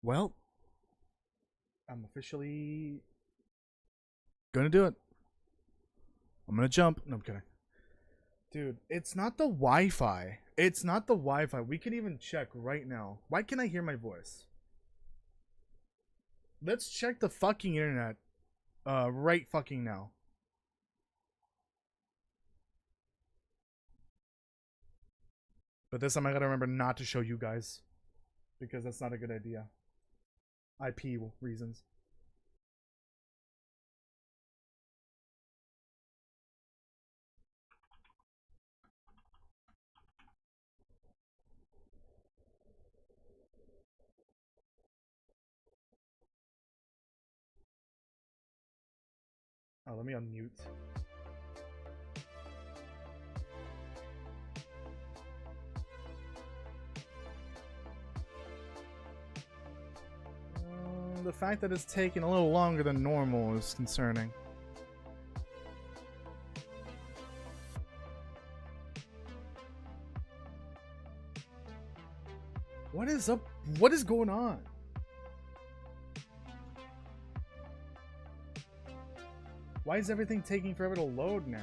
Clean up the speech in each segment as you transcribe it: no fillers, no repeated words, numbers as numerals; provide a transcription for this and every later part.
Well, I'm officially gonna do it. I'm gonna jump. No, I'm kidding. Dude, it's not the Wi-Fi. It's not the Wi-Fi. We can even check right now. Why can't I hear my voice? Let's check the fucking internet. Right fucking now. But this time I gotta remember not to show you guys. Because that's not a good idea. IP reasons. Oh, let me unmute. The fact that it's taking a little longer than normal is concerning. What is up? What is going on? Why is everything taking forever to load now?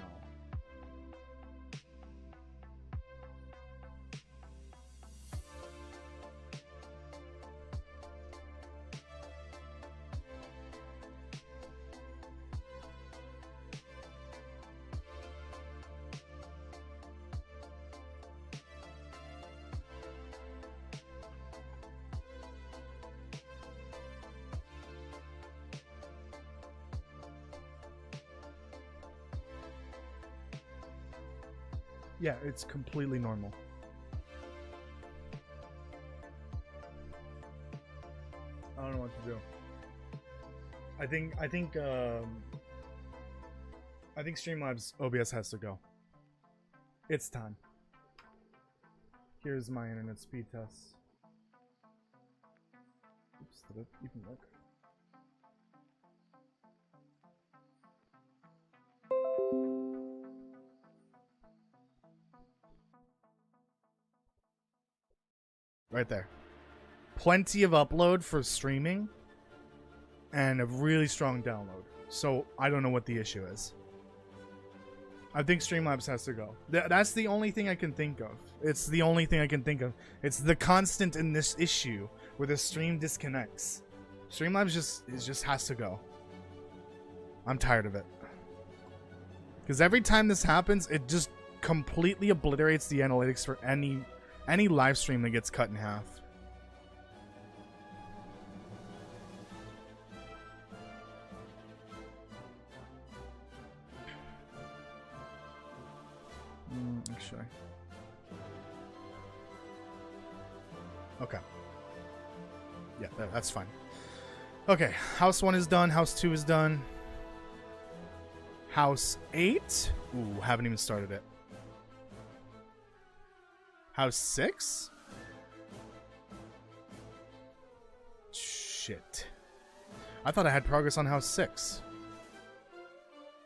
Yeah, it's completely normal. I don't know what to do. I think Streamlabs OBS has to go. It's time. Here's my internet speed test. Oops, did it even work? Right there. Plenty of upload for streaming and a really strong download. So I don't know what the issue is. I think Streamlabs has to go. That's the only thing I can think of. It's the only thing I can think of. It's the constant in this issue where the stream disconnects. Streamlabs just has to go. I'm tired of it. Because every time this happens, it just completely obliterates the analytics for any live stream that gets cut in half. Actually. Okay. Yeah, that's fine. Okay, house 1 is done. House 2 is done. House 8? Ooh, haven't even started it. House 6? Shit. I thought I had progress on house 6.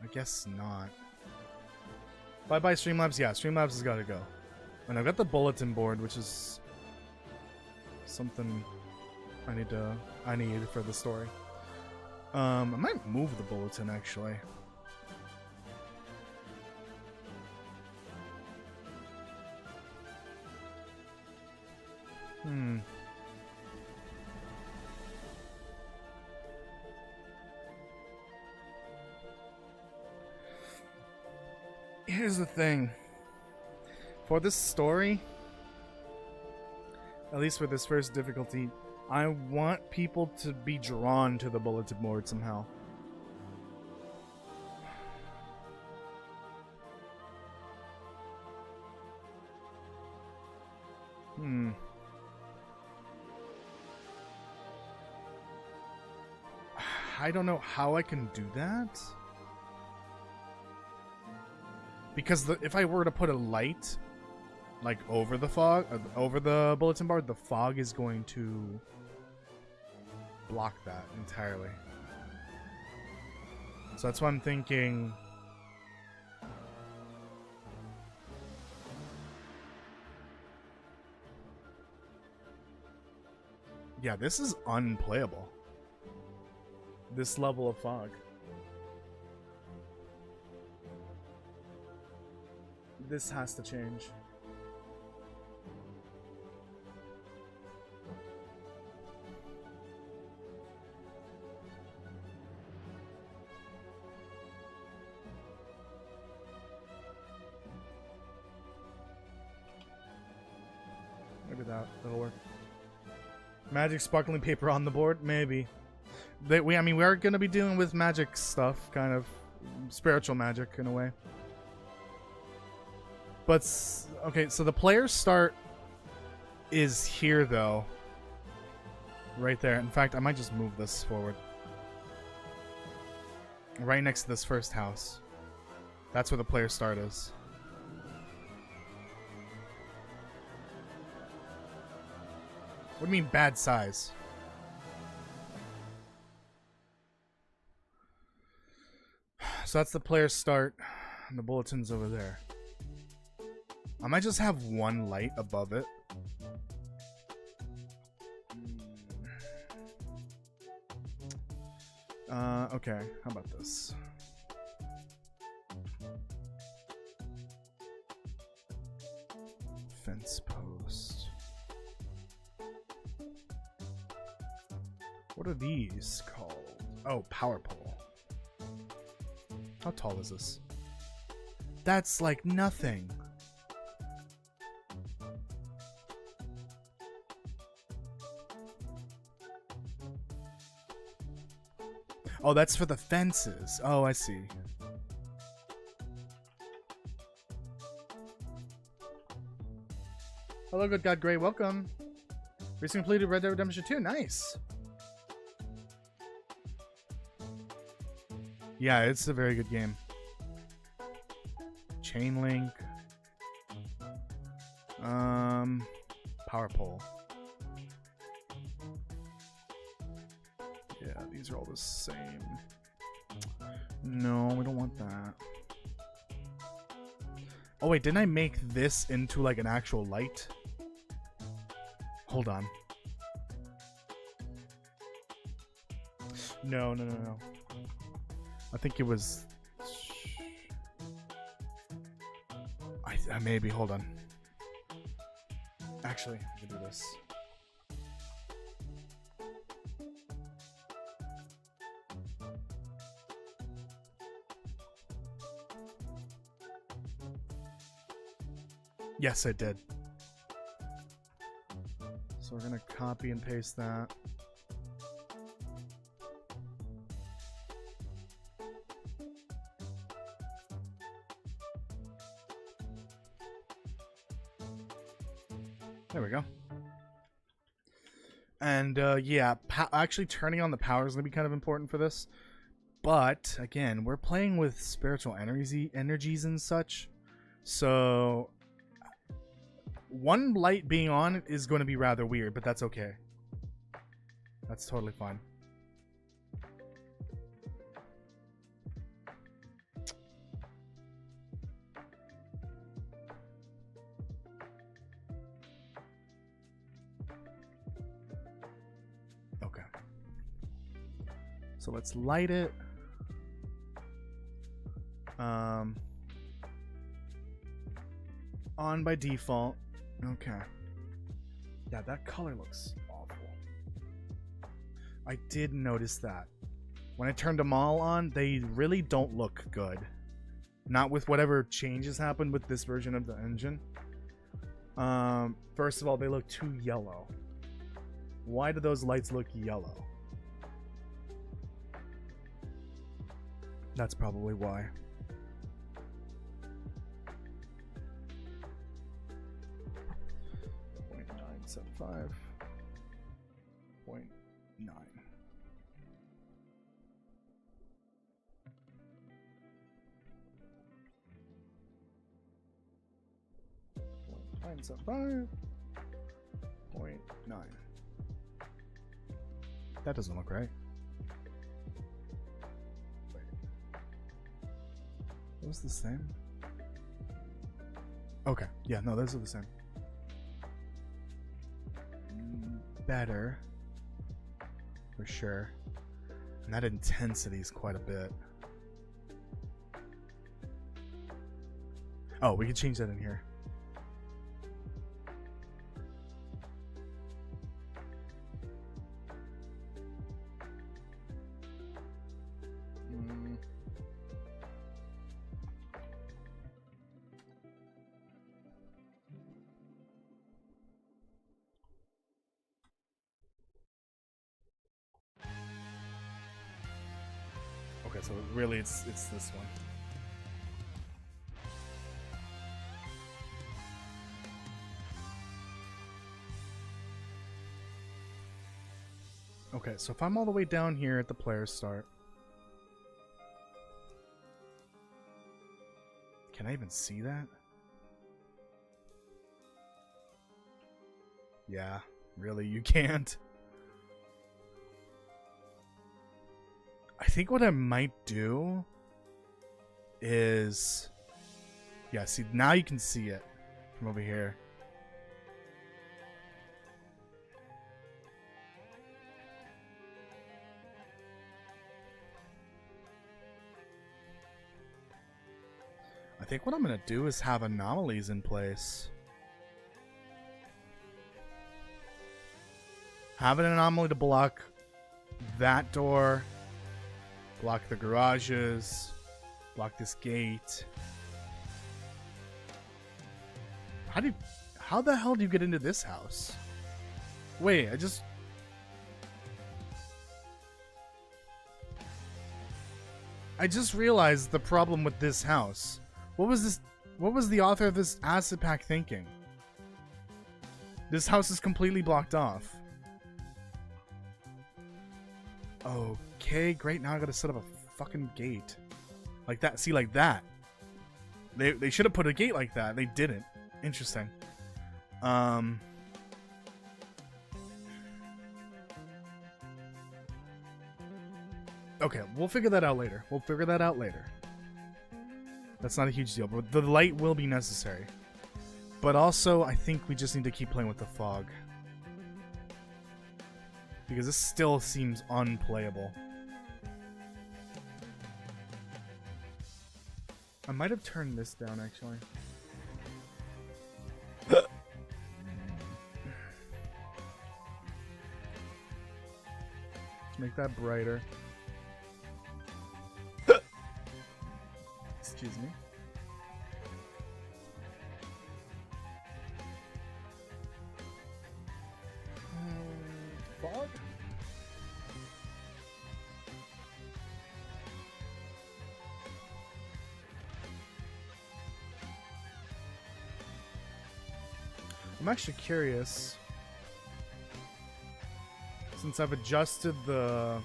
I guess not. Bye-bye Streamlabs. Yeah, Streamlabs has got to go. And I've got the bulletin board, which is something I need for the story. I might move the bulletin, actually. Here's the thing. For this story, at least for this first difficulty, I want people to be drawn to the bulletin board somehow. I don't know how I can do that. Because if I were to put a light, like over the fog, over the bulletin board, the fog is going to block that entirely. So that's why I'm thinking. Yeah, this is unplayable. This level of fog. This has to change. Maybe that'll work. Magic sparkling paper on the board? Maybe. I mean, we are going to be dealing with magic stuff, kind of spiritual magic in a way. But, okay, so the player start is here, though. Right there. In fact, I might just move this forward. Right next to this first house. That's where the player start is. What do you mean bad size? So that's the player start, and the bulletin's over there. I might just have one light above it. Okay, how about this? Fence post. What are these called? Oh, power pole. How tall is this? That's like nothing. Oh, that's for the fences. Oh, I see. Hello, good God Gray. Welcome. Recently completed Red Dead Redemption 2. Nice. Yeah, it's a very good game. Chain link. Power pole. Yeah, these are all the same. No, we don't want that. Oh wait, didn't I make this into like an actual light? Hold on. No. I think it was... maybe, hold on. Actually, I can do this. Yes, I did. So we're gonna copy and paste that. There we go. And yeah, actually turning on the power is going to be kind of important for this. But again, we're playing with spiritual energies and such. So one light being on is going to be rather weird, but that's okay. That's totally fine. Okay. So let's light it. On by default. Okay. Yeah, that color looks awful. I did notice that. When I turned them all on, they really don't look good. Not with whatever changes happened with this version of the engine. First of all, they look too yellow. Why do those lights look yellow? That's probably why. 0.975. 0.9. .975. 0.9. That doesn't look right. Wait. Those the same? Okay. Yeah, no, those are the same. Better. for sure. And that intensity is quite a bit. Oh, we can change that in here. Okay, so really it's this one. Okay, so if I'm all the way down here at the player start, can I even see that? Yeah, really, you can't. I think what I might do is... Yeah, see, now you can see it from over here. I think what I'm going to do is have anomalies in place. Have an anomaly to block that door, block the garages, block this gate. How the hell do you get into this house? Wait, I just realized the problem with this house. What was the author of this acid pack thinking? This house is completely blocked off. Okay, great. Now I gotta set up a fucking gate. Like that. See, like that. They should have put a gate like that. They didn't. Interesting. Okay, we'll figure that out later. That's not a huge deal, but the light will be necessary. But also, I think we just need to keep playing with the fog. Because this still seems unplayable. I might have turned this down, actually. Let's make that brighter. Excuse me. Fog? I'm actually curious, since I've adjusted the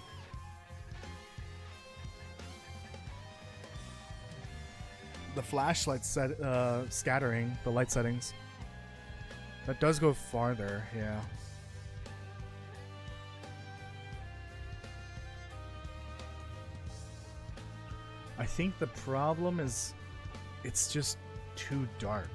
flashlight scattering, the light settings. That does go farther, yeah. I think the problem is it's just too dark.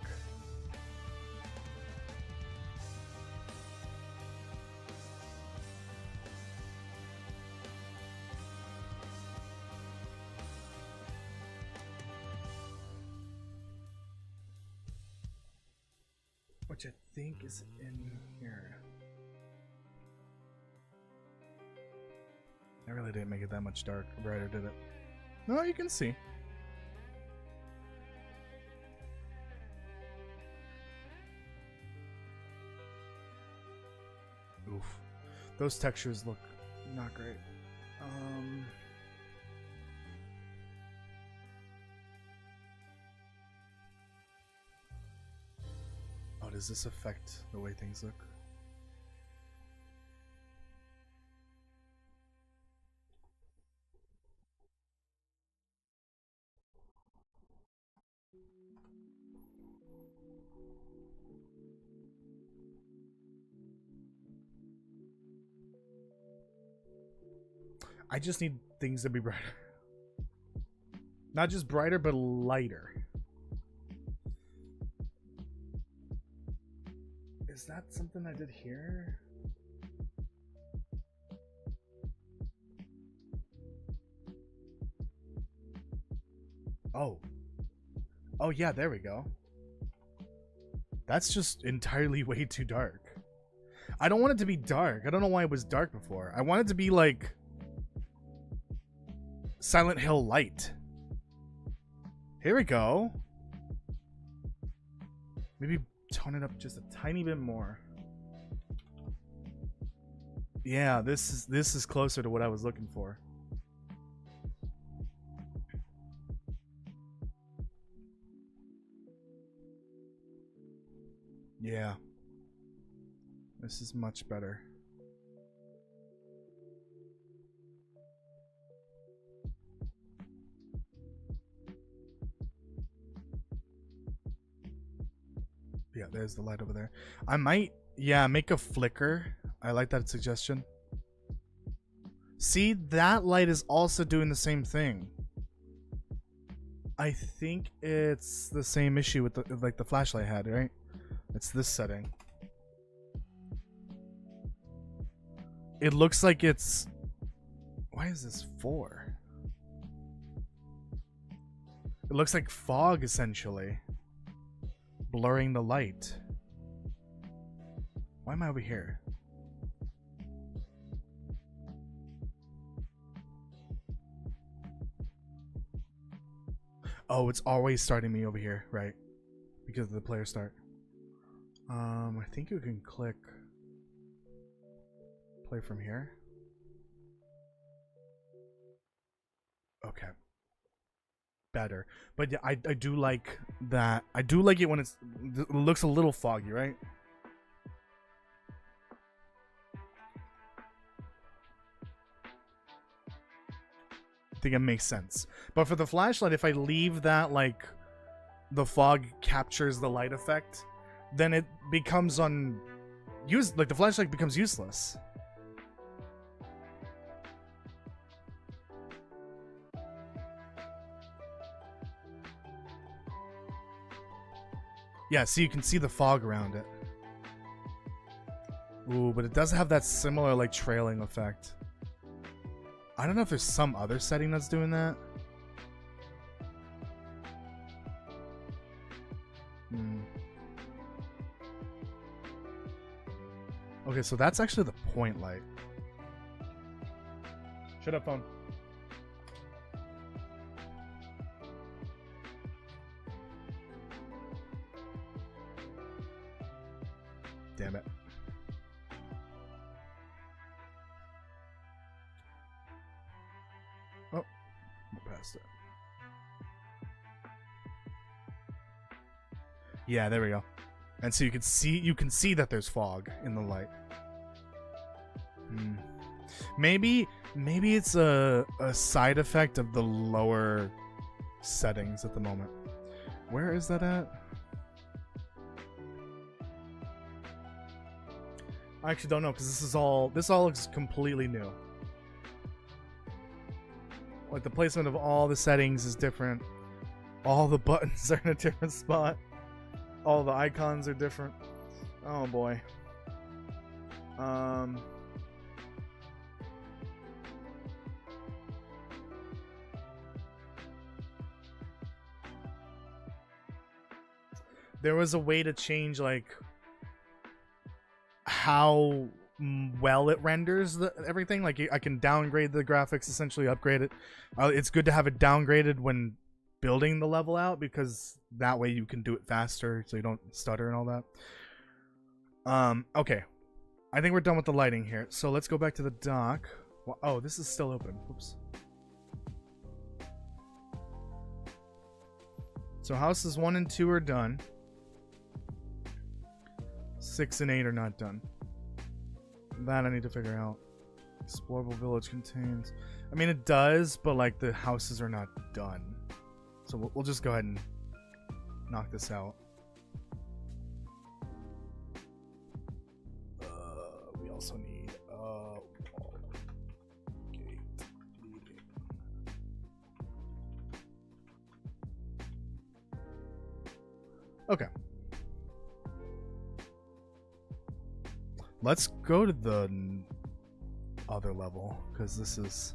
Which I think is in here. I really didn't make it that much brighter, did it? No, you can see. Oof. Those textures look not great. Oh, does this affect the way things look? I just need things to be brighter. Not just brighter, but lighter. Is that something I did here? Oh. Oh, yeah, there we go. That's just entirely way too dark. I don't want it to be dark. I don't know why it was dark before. I want it to be like Silent Hill Light. Here we go. Maybe tone it up just a tiny bit more. Yeah, this is closer to what I was looking for. Yeah. This is much better. Yeah, there's the light over there. I might, yeah, make a flicker. I like that suggestion. See, that light is also doing the same thing. I think it's the same issue with the flashlight had, right? It's this setting. It looks like it's... Why is this 4? It looks like fog, essentially. Blurring the light. Why am I over here? Oh, it's always starting me over here, right? Because of the player start. I think you can click play from here. Okay. Better. But yeah, I do like that. I do like it when it looks a little foggy, right? I think it makes sense. But for the flashlight, if I leave that, like, the fog captures the light effect, then it becomes like the flashlight becomes useless. Yeah, so you can see the fog around it. Ooh, but it does have that similar, like, trailing effect. I don't know if there's some other setting that's doing that. Okay, so that's actually the point light. Shut up, phone. Damn it. Oh, past it. Yeah, there we go. And so you can see that there's fog in the light. Maybe it's a side effect of the lower settings at the moment. Where is that at? I actually don't know, because this all looks completely new. Like, the placement of all the settings is different. All the buttons are in a different spot. All the icons are different. Oh boy. There was a way to change, like, how well it renders everything. Like, I can downgrade the graphics, essentially upgrade it. It's good to have it downgraded when building the level out, because that way you can do it faster, so you don't stutter and all that. Okay, I think we're done with the lighting here, so let's go back to the dock. Well, oh, this is still open. Oops. So houses 1 and 2 are done. 6 and 8 are not done. That I need to figure out. Explorable village contains... I mean, it does, but, like, the houses are not done. So we'll just go ahead and knock this out. We also need gate leading. Okay. Let's go to the other level, because this is...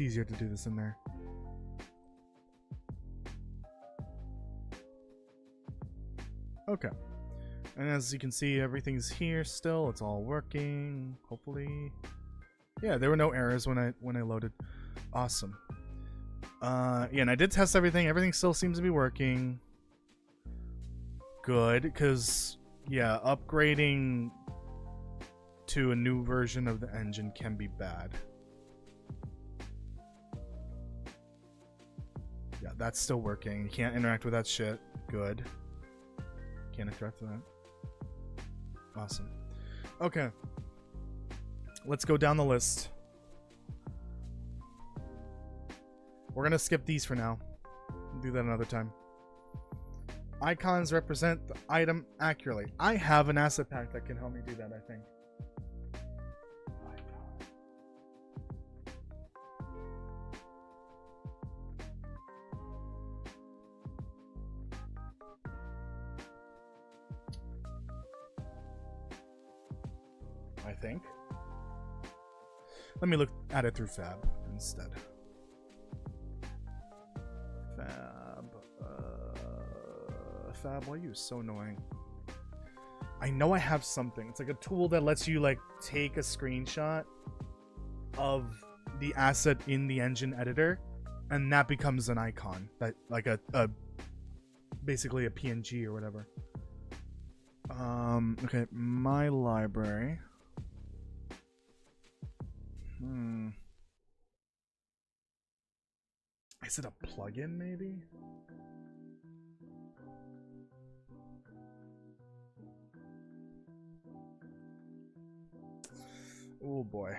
It's easier to do this in there. Okay. And as you can see, everything's here still. It's all working, hopefully. Yeah, there were no errors when I loaded. Awesome. Yeah, and I did test everything. Everything still seems to be working. Good, because yeah, upgrading to a new version of the engine can be bad. Yeah, that's still working. You can't interact with that shit. Good. Can't interact with that. Awesome. Okay. Let's go down the list. We're gonna skip these for now. Do that another time. Icons represent the item accurately. I have an asset pack that can help me do that, I think. I think. Let me look at it through Fab instead. Fab, why are you so annoying? I know I have something. It's like a tool that lets you like take a screenshot of the asset in the engine editor, and that becomes an icon, that like a basically a PNG or whatever. Okay, my library. Is it a plugin maybe? Oh boy.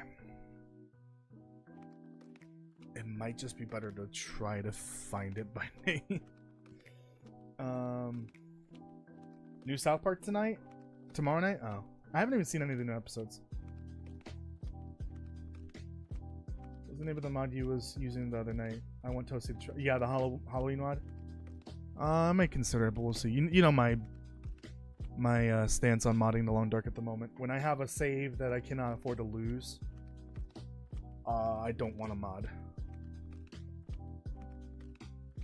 It might just be better to try to find it by name. New South Park tonight? Tomorrow night? Oh. I haven't even seen any of the new episodes. What's the name of the mod you was using the other night? I want Toasty to try. Yeah, the Halloween mod? I might consider it, but we'll see. You know my stance on modding the Long Dark at the moment. When I have a save that I cannot afford to lose, I don't want to mod.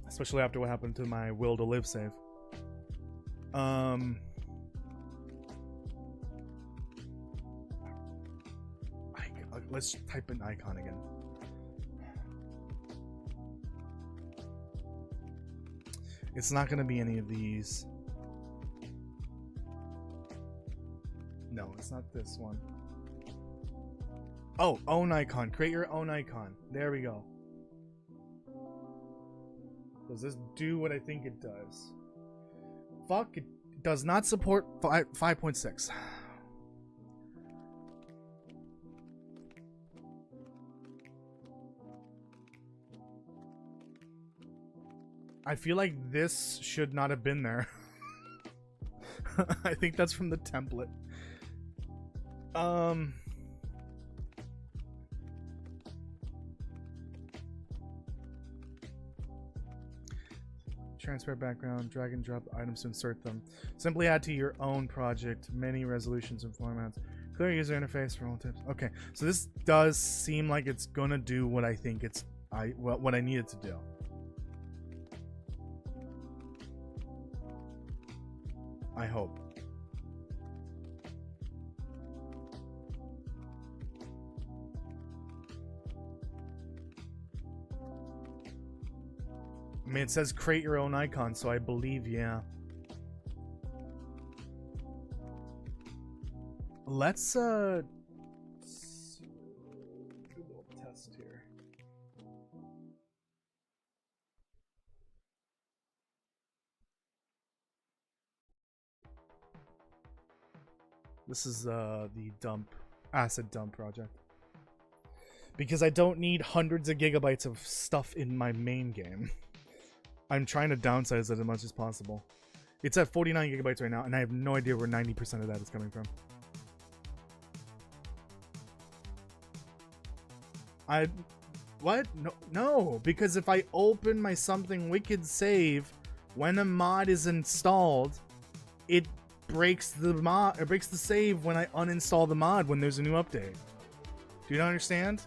Especially after what happened to my Will to Live save. Let's type in icon again. It's not going to be any of these. No, it's not this one. Oh, own icon. Create your own icon. There we go. Does this do what I think it does? Fuck, it does not support 5.6. I feel like this should not have been there. I think that's from the template. Transfer background, drag and drop items to insert them. Simply add to your own project many resolutions and formats. Clear user interface for all tips. Okay, so this does seem like it's gonna do what I think what I need it to do. I hope. I mean, it says create your own icon, so I believe, yeah. Let's do a little test here. This is the acid dump project. Because I don't need hundreds of gigabytes of stuff in my main game. I'm trying to downsize it as much as possible. It's at 49 gigabytes right now, and I have no idea where 90% of that is coming from. What? No, because if I open my Something Wicked save, when a mod is installed, it breaks the mod. It breaks the save when I uninstall the mod when there's a new update. Do you not understand?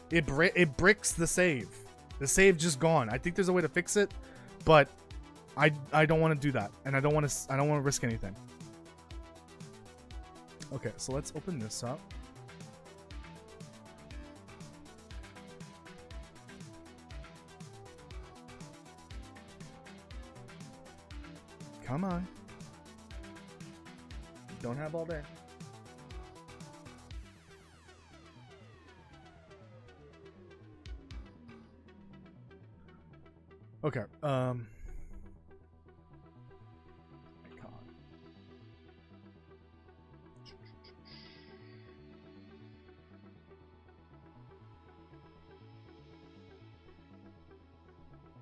It bricks the save. The save just gone. I think there's a way to fix it, but I don't want to do that, and I don't want to risk anything. Okay, so let's open this up. Come on. Don't have all day. Okay, icon.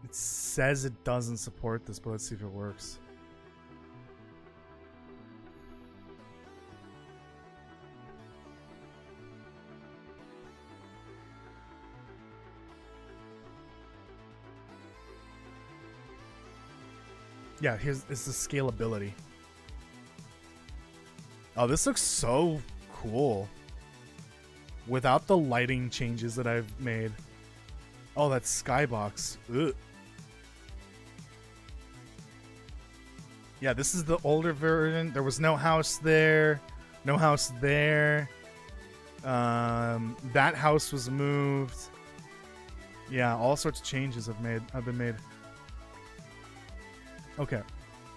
It says it doesn't support this, but let's see if it works. Yeah, it's the scalability. Oh, this looks so cool. Without the lighting changes that I've made. Oh, that's Skybox. Ugh. Yeah, this is the older version. There was no house there. No house there. That house was moved. Yeah, all sorts of changes have been made. Okay,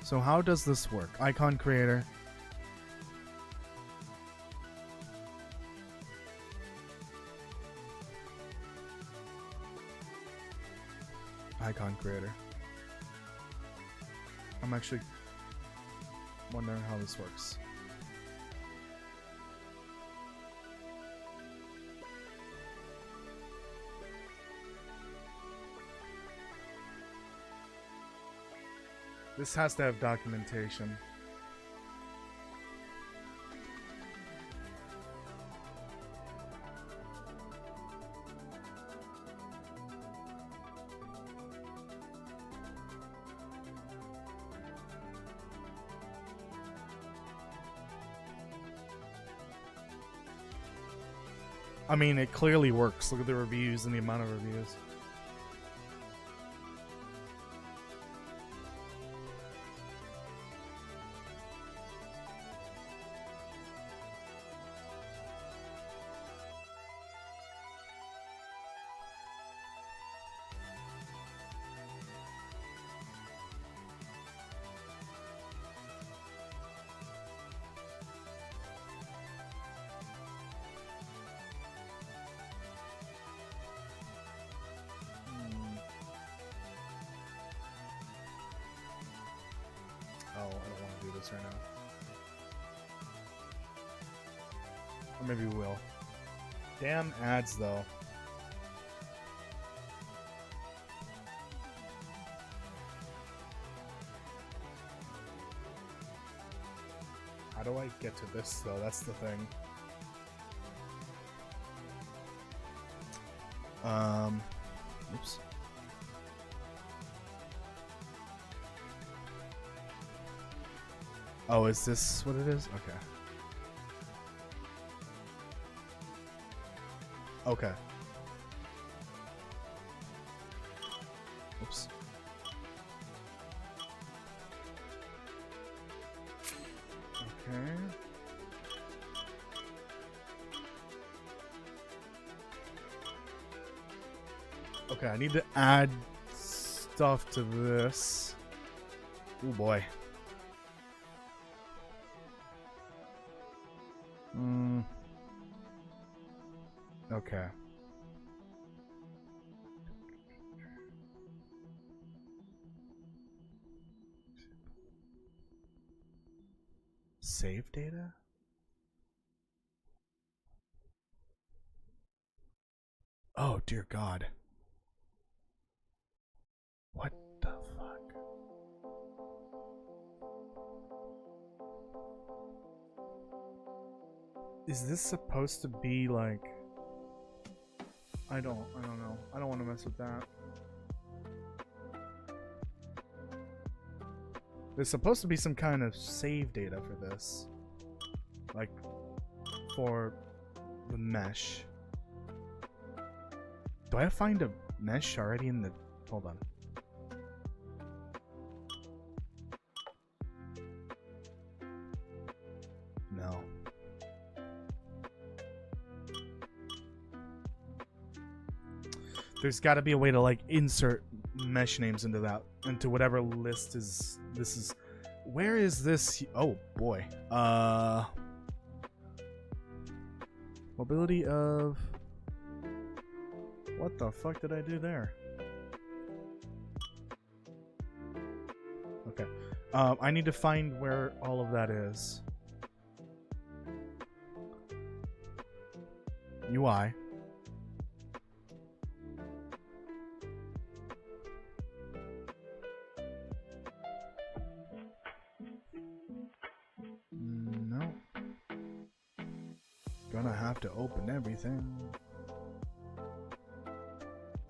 so how does this work? Icon creator. Icon creator. I'm actually wondering how this works. This has to have documentation. I mean, it clearly works. Look at the reviews and the amount of reviews. Oh, I don't want to do this right now. Or maybe we will. Damn ads, though. How do I get to this, though? That's the thing. Oops. Oh, is this what it is? Okay. Okay. Oops. Okay. Okay, I need to add stuff to this. Oh boy. Okay. Save data? Oh, dear God. What the fuck? Is this supposed to be like... I don't know. I don't want to mess with that. There's supposed to be some kind of save data for this. Like, for the mesh. Do I find a mesh already in the... Hold on. No. There's got to be a way to like insert mesh names into that, into whatever list is... This is... Where is this? Oh boy. Mobility of... What the fuck did I do there? Okay. I need to find where all of that is. UI. No. Gonna have to open everything.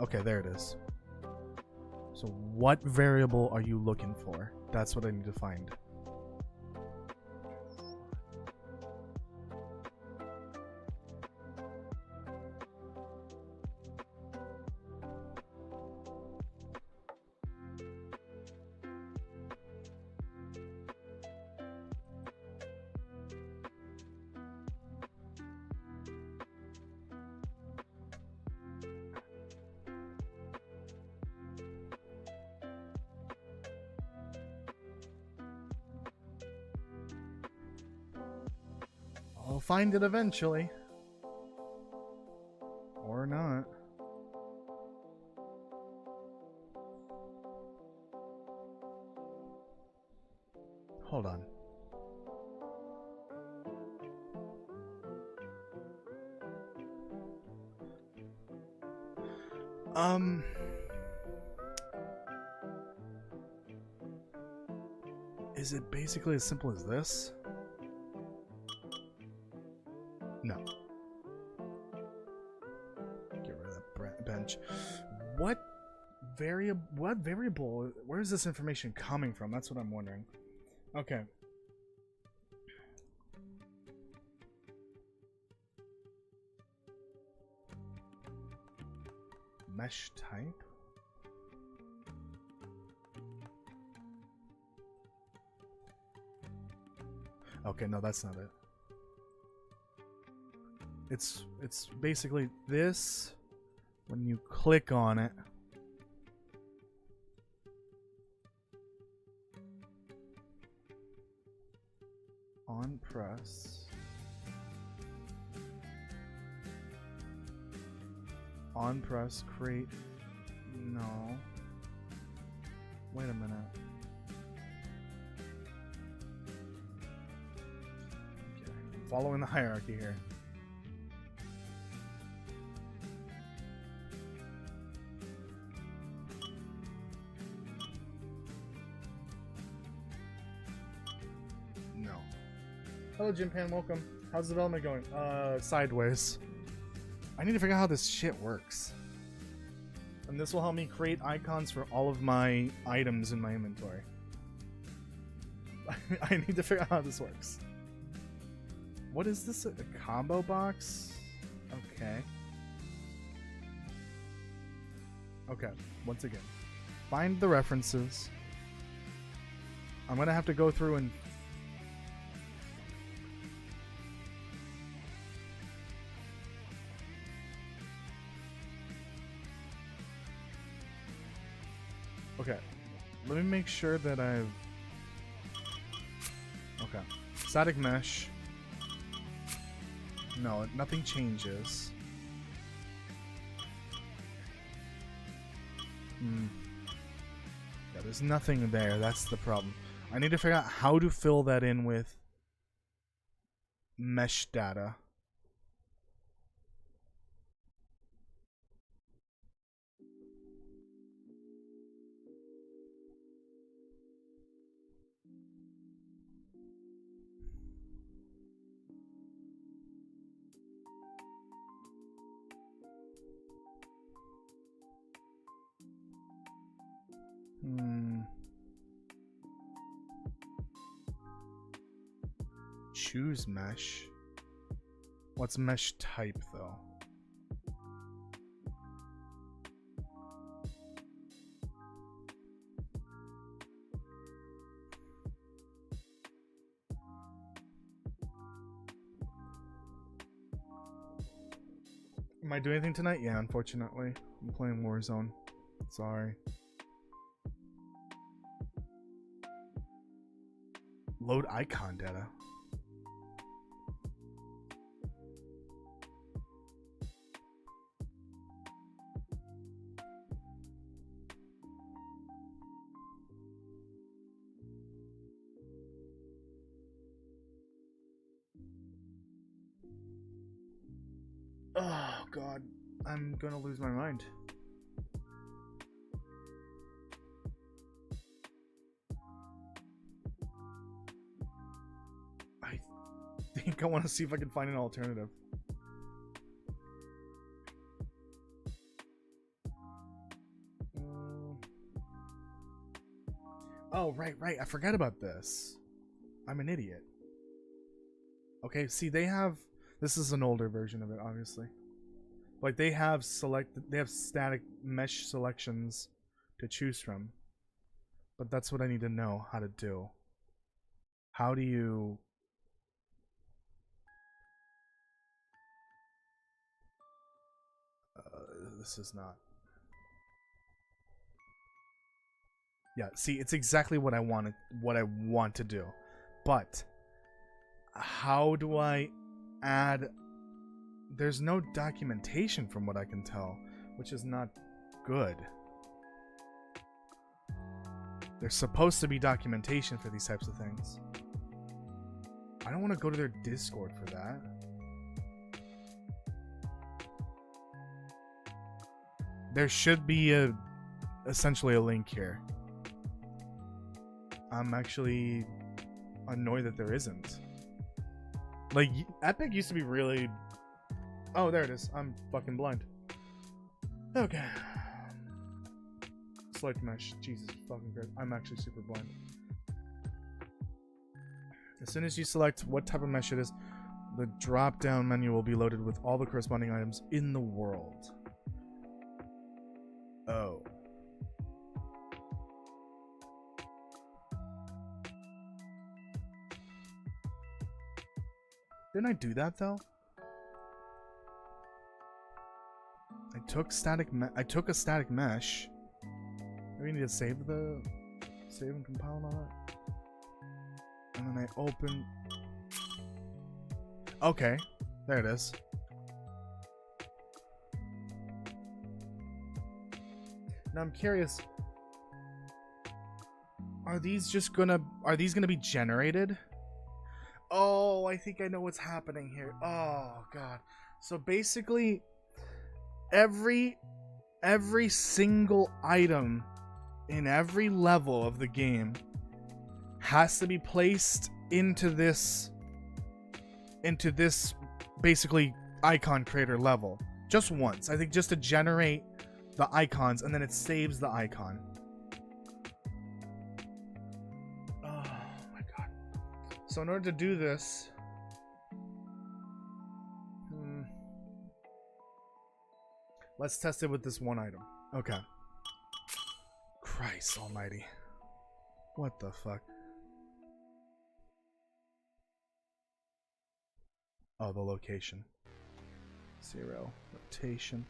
Okay, there it is. So what variable are you looking for? That's what I need to find. I'll find it eventually. Or not. Hold on. Is it basically as simple as this? No. Get rid of that bench. What variable? Where is this information coming from? That's what I'm wondering. Okay. Mesh type. Okay, no, that's not it. It's basically this when you click on it. On press. On press, create. No. Wait a minute. Okay. Following the hierarchy here. No. Hello, Jim Pan. Welcome. How's development going? Sideways. I need to figure out how this shit works. And this will help me create icons for all of my items in my inventory. I need to figure out how this works. What is this? A combo box? Okay. Okay, once again. Find the references. I'm gonna have to go through and... Okay, let me make sure that I've... Okay, static mesh. No, nothing changes. Yeah, there's nothing there, that's the problem. I need to figure out how to fill that in with mesh data. Choose mesh. What's mesh type though? Am I doing anything tonight? Yeah, unfortunately. I'm playing Warzone. Sorry. Load icon data. Oh god, I'm gonna lose my mind. I think I want to see if I can find an alternative. Oh, right. I forgot about this. I'm an idiot. Okay, see, they have... This is an older version of it, obviously. Like, they have static mesh selections to choose from. But that's what I need to know how to do. How do you... this is not... Yeah, see, it's exactly what I want to do. But how do I add... There's no documentation from what I can tell, which is not good. There's supposed to be documentation for these types of things. I don't want to go to their Discord for that. There should be essentially a link here. I'm actually annoyed that there isn't. Like, Epic used to be really... Oh, there it is. I'm fucking blind. Okay. Select mesh. Jesus fucking Christ. I'm actually super blind. As soon as you select what type of mesh it is, the drop-down menu will be loaded with all the corresponding items in the world. Oh. Didn't I do that though? I took a static mesh. Maybe I need to save and compile and all that. And then I open. Okay, there it is. Now I'm curious. Are these gonna be generated? Oh, I think I know what's happening here. Oh god. So basically every single item in every level of the game has to be placed into this basically icon creator level just once. I think just to generate the icons, and then it saves the icon. Oh my god. So in order to do this, let's test it with this one item. Okay. Christ almighty. What the fuck? Oh, the location. 0. Rotation.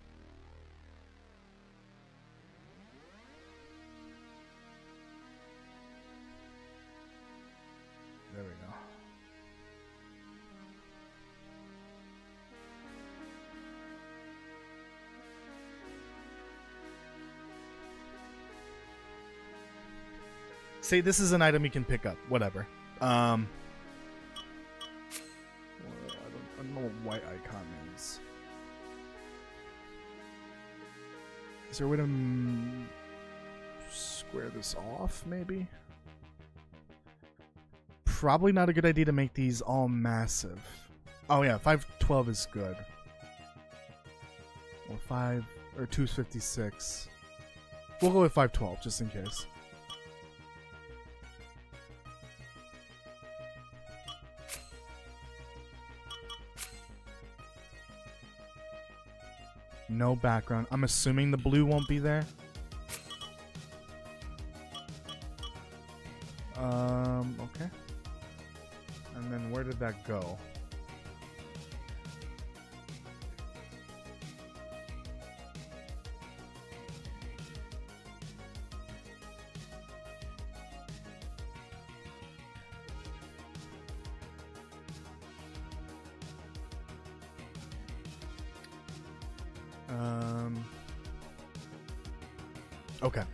There we go. Say this is an item you can pick up. Whatever. I don't know what white icon means. Is there a way to square this off, maybe? Probably not a good idea to make these all massive. Oh yeah, 512 is good. Or 256. We'll go with 512 just in case. No background. I'm assuming the blue won't be there. Okay. And then where did that go? Okay.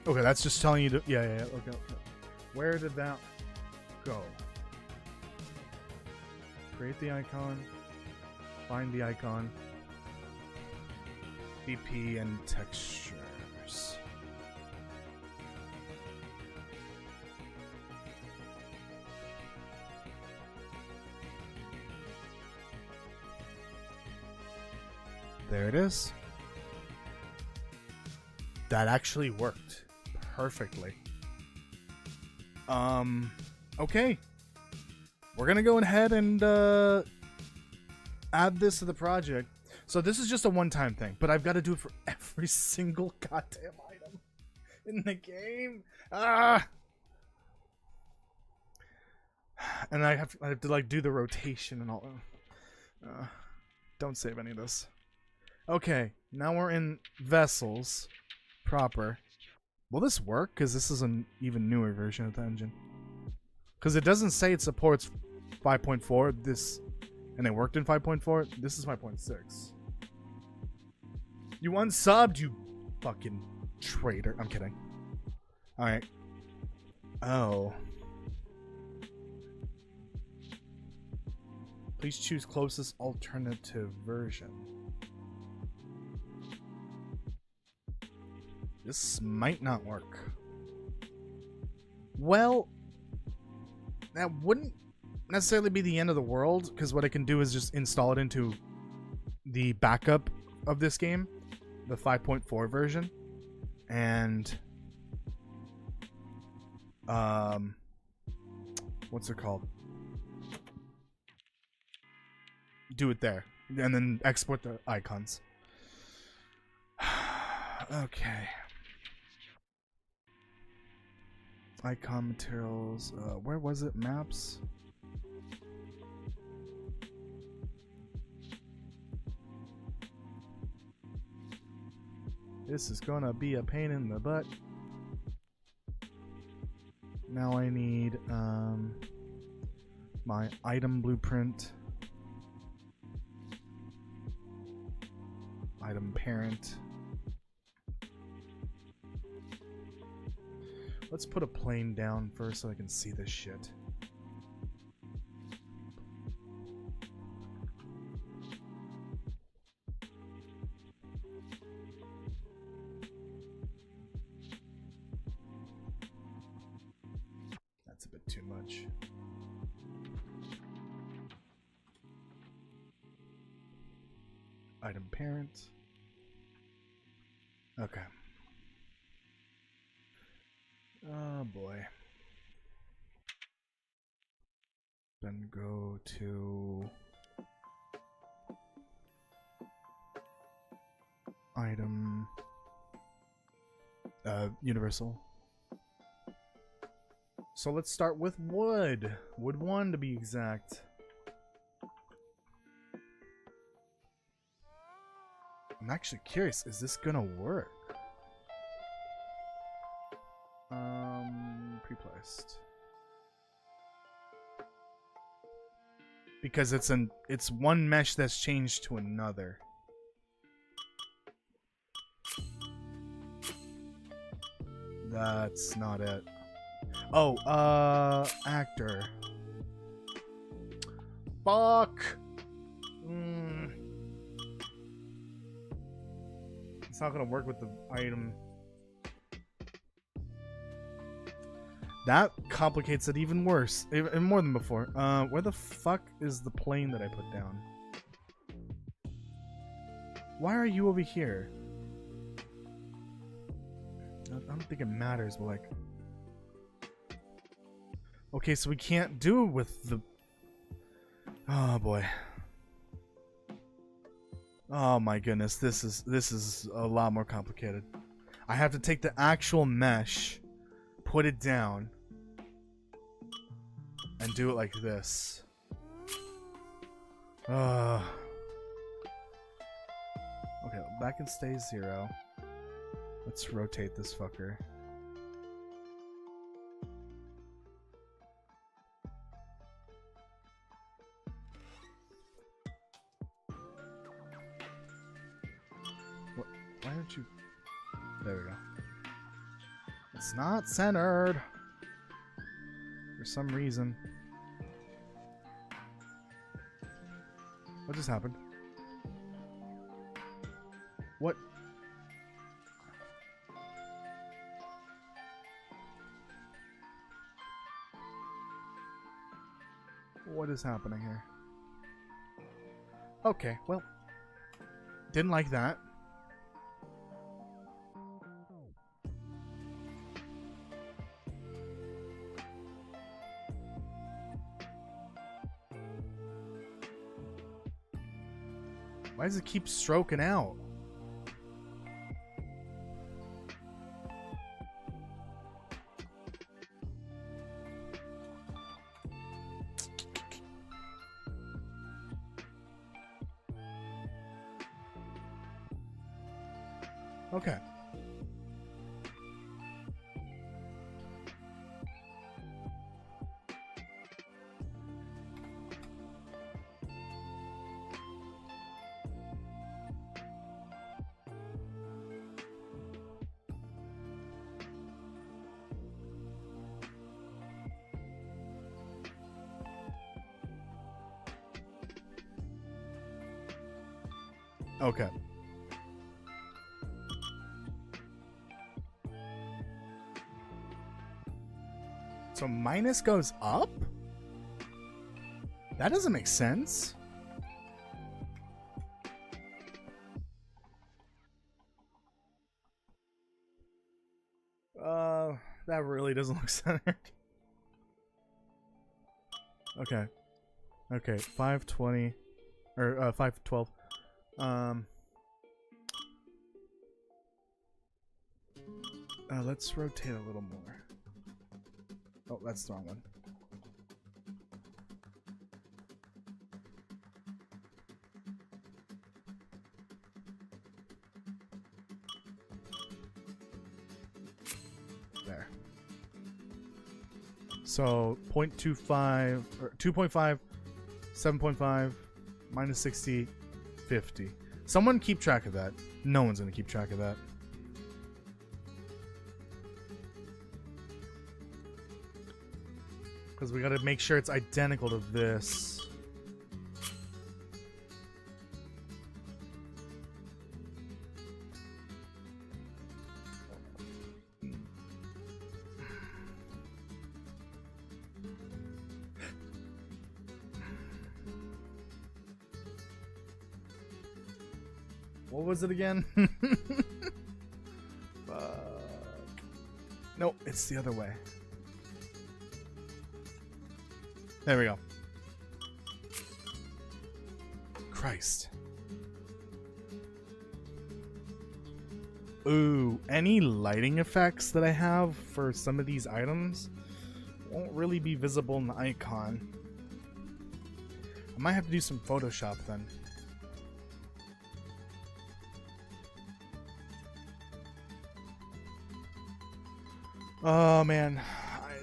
Okay, that's just telling you to... Yeah. Okay. Where did that go? Create the icon. Find the icon. BP and textures. There it is. That actually worked perfectly. Okay. We're gonna go ahead and add this to the project. So this is just a one-time thing, but I've got to do it for every single goddamn item in the game. And I have to like do the rotation and all. Don't save any of this. Okay, now we're in vessels proper. Will this work? Because this is an even newer version of the engine. Because it doesn't say it supports 5.4. This, and it worked in 5.4. This is 5.6. You unsubbed, you fucking traitor. I'm kidding. Alright. Oh. Please choose closest alternative version. This might not work. Well, that wouldn't necessarily be the end of the world, because what I can do is just install it into the backup of this game, the 5.4 version, and what's it called? Do it there, and then export the icons. Okay. Icon materials. Where was it? Maps. This is gonna be a pain in the butt. Now I need my item blueprint. Item parent. Let's put a plane down first so I can see this shit. That's a bit too much. Item parent. Okay. Oh boy. Then go to item universal. So let's start with wood. Wood 1 to be exact. I'm actually curious, is this gonna work? Pre-placed. Because it's one mesh that's changed to another. That's not it. Oh, actor. Fuck. It's not gonna work with the item. That complicates it even worse, even more than before. Where the fuck is the plane that I put down? Why are you over here? I don't think it matters, but like... Okay, so we can't do it with the... Oh boy. Oh my goodness, this is a lot more complicated. I have to take the actual mesh, put it down, and do it like this. Okay, that can stay 0. Let's rotate this fucker. Don't you? There we go. It's not centered. For some reason. What just happened? What? What is happening here? Okay, well. Didn't like that. Why does it keep stroking out? Okay. Okay. So minus goes up? That doesn't make sense. That really doesn't look centered. Okay. Okay, 520 or 512. Let's rotate a little more. Oh, that's the wrong one. There. So 0.25 or 2.5, 7.5, minus 60, 50. Someone keep track of that. No one's gonna keep track of that. Because we gotta make sure it's identical to this. What was it again? Fuck. No, it's the other way. There we go. Christ. Ooh, any lighting effects that I have for some of these items won't really be visible in the icon. I might have to do some Photoshop then. Oh man.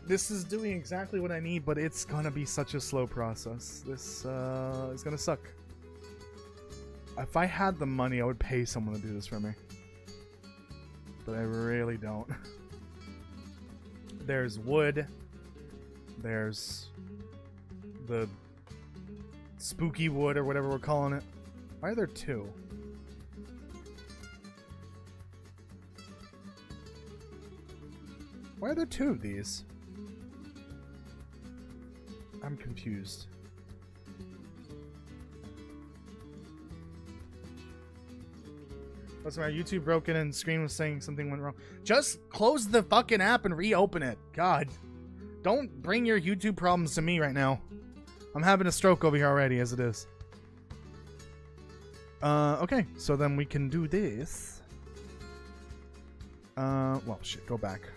This is doing exactly what I need, but it's gonna be such a slow process. This is gonna suck. If I had the money, I would pay someone to do this for me. But I really don't. There's wood. There's the spooky wood or whatever we're calling it. Why are there two? Why are there two of these? I'm confused. What's my YouTube broken and screen was saying something went wrong? Just close the fucking app and reopen it. God. Don't bring your YouTube problems to me right now. I'm having a stroke over here already as it is. Okay, so then we can do this. Well, shit, go back.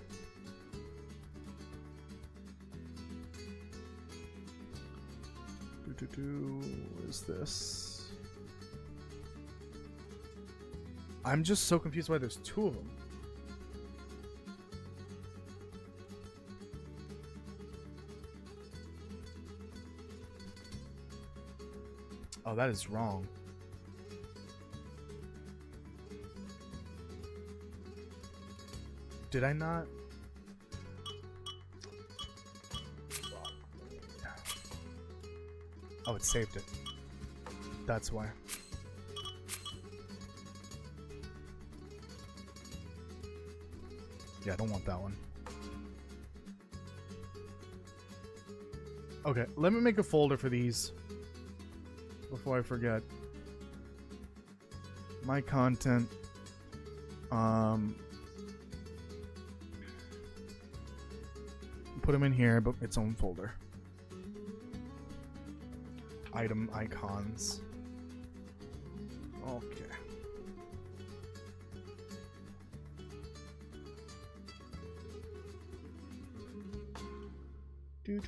What is this? I'm just so confused why there's two of them. Oh, that is wrong. did I not? Oh, it saved it. That's why. Yeah, I don't want that one. Okay, let me make a folder for these before I forget. My content. Put them in here, but its own folder. Item icons. Okay. Where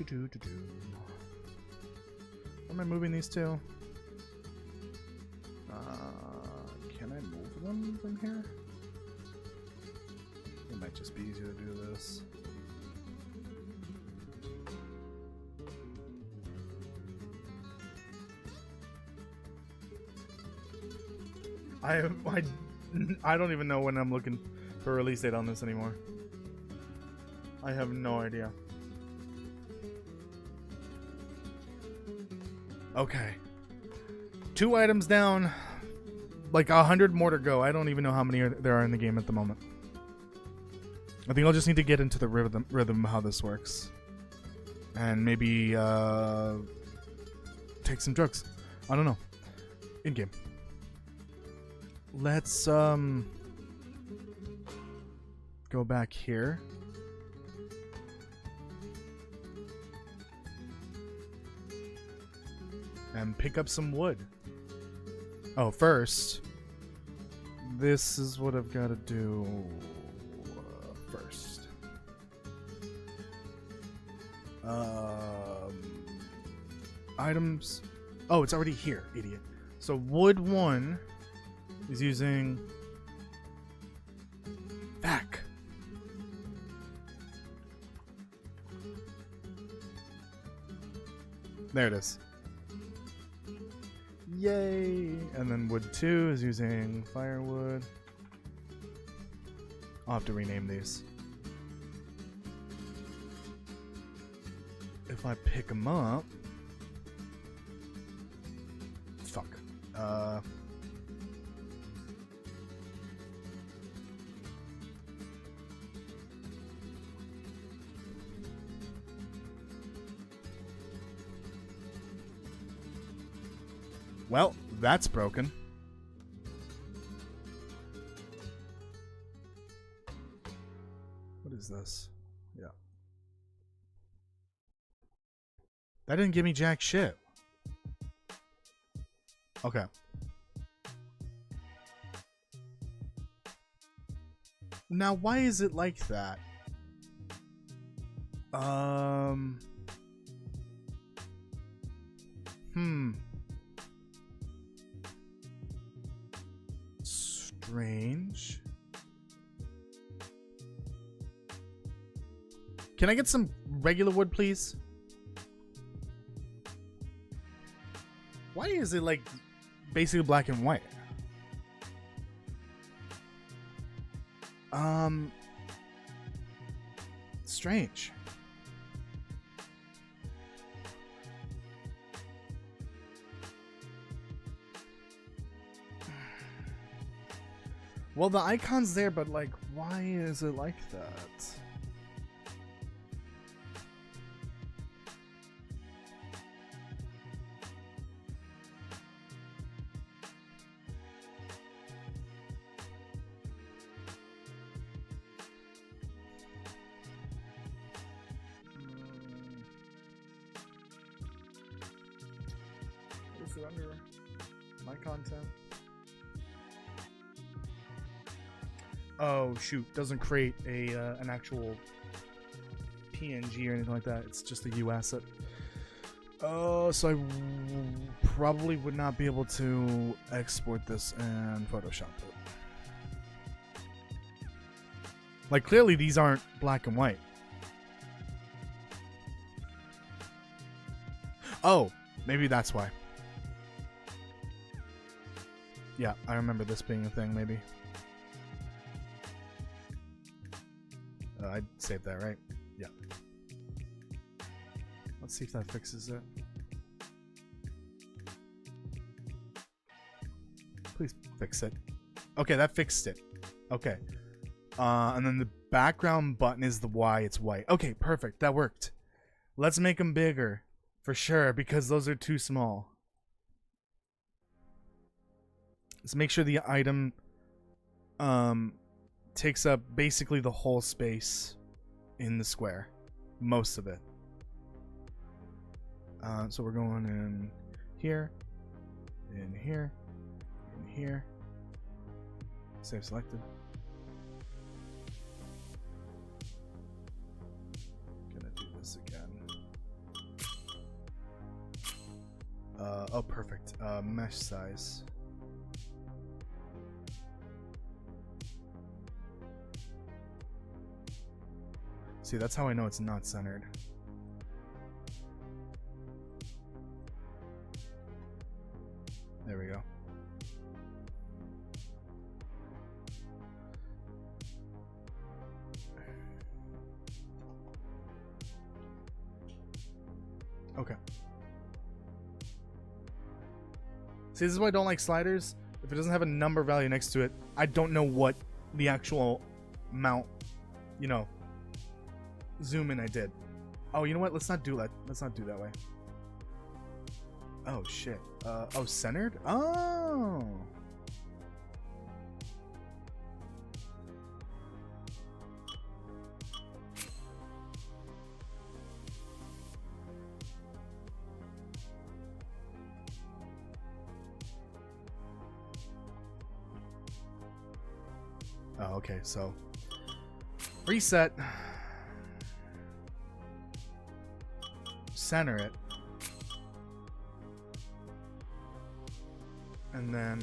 am I moving these to? Can I move them from here? It might just be easier to do this. I don't even know when I'm looking for a release date on this anymore. I have no idea. Okay. 2 items down. Like 100 more to go. I don't even know how many there are in the game at the moment. I think I'll just need to get into the rhythm of how this works. And maybe take some drugs. I don't know. In game. Let's go back here. And pick up some wood. Oh, first, this is what I've got to do first. Items. Oh, it's already here, idiot. So wood 1 is using back. There it is. Yay! And then wood 2 is using firewood. I'll have to rename these. If I pick them up... Fuck. Well, that's broken. What is this? Yeah. That didn't give me jack shit. Okay. Now, why is it like that? Strange. Can I get some regular wood, please? Why is it like basically black and white? Strange. Well, the icon's there, but like, why is it like that? Is it under my content? Oh shoot! Doesn't create a an actual PNG or anything like that. It's just a U asset. Oh, so I probably would not be able to export this and Photoshop it. Like clearly these aren't black and white. Oh, maybe that's why. Yeah, I remember this being a thing. Maybe. I'd save that, right? Yeah. Let's see if that fixes it. Please fix it. Okay, that fixed it. Okay. And then the background button is the Y. It's white. Okay, perfect. That worked. Let's make them bigger. For sure, because those are too small. Let's make sure the item takes up basically the whole space in the square. Most of it. So we're going in here, in here, in here. Save selected. Gonna do this again. Oh, perfect. Mesh size. See, that's how I know it's not centered. There we go. Okay. See, this is why I don't like sliders. If it doesn't have a number value next to it, I don't know what the actual amount, you know, zoom in I did. Oh, you know what? Let's not do that. Let's not do that way. Oh, shit. Oh, centered? Oh. Oh, okay. So, reset. Center it. And then...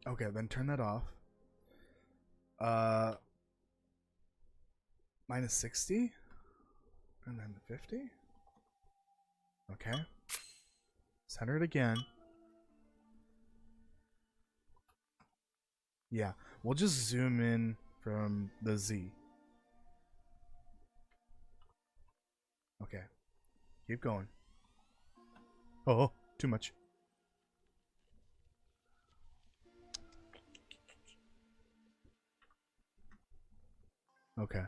Okay, then turn that off. Minus 60? And then 50? Okay. Center it again. Yeah, we'll just zoom in from the Z. Okay. Keep going. Oh, too much. Okay.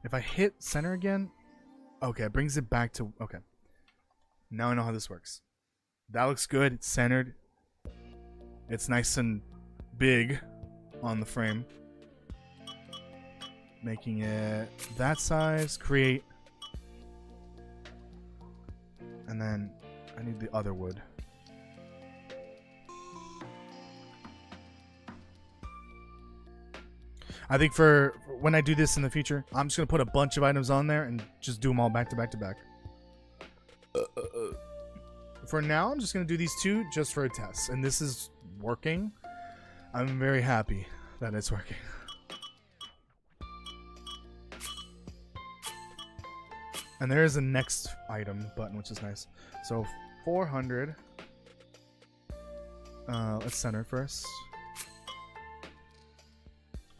If I hit center again, okay, it brings it back to, okay. Now I know how this works. That looks good. It's centered. It's nice and big on the frame. Making it that size. Create. And then I need the other wood. I think for when I do this in the future, I'm just going to put a bunch of items on there and just do them all back to back to back. For now, I'm just going to do these two just for a test. And this is working. I'm very happy that it's working. And there is a next item button, which is nice. So 400. Let's center first.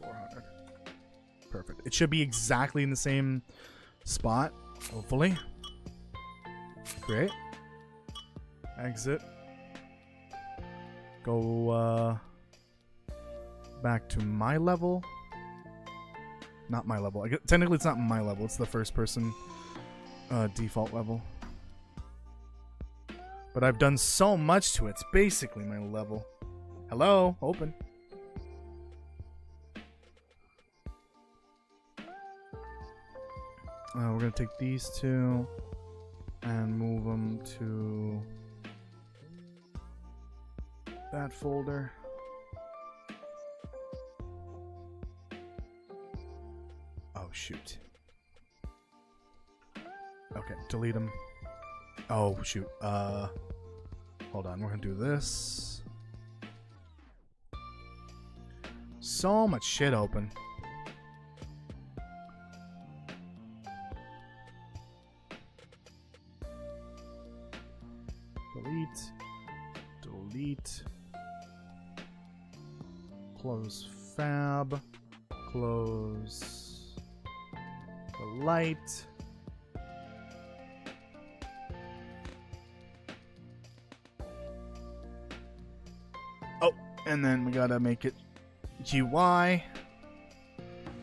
400. Perfect. It should be exactly in the same spot, hopefully. Great. Exit. Go back to my level. Not my level. Technically, it's not my level. It's the first person default level. But I've done so much to it. It's basically my level. Hello? Open. We're going to take these two and move them to that folder. Oh, shoot. Okay, delete them. Oh, shoot. Hold on. We're going to do this. So much shit open. Delete. Delete. Close Fab. Close the light. Oh, and then we gotta make it UI.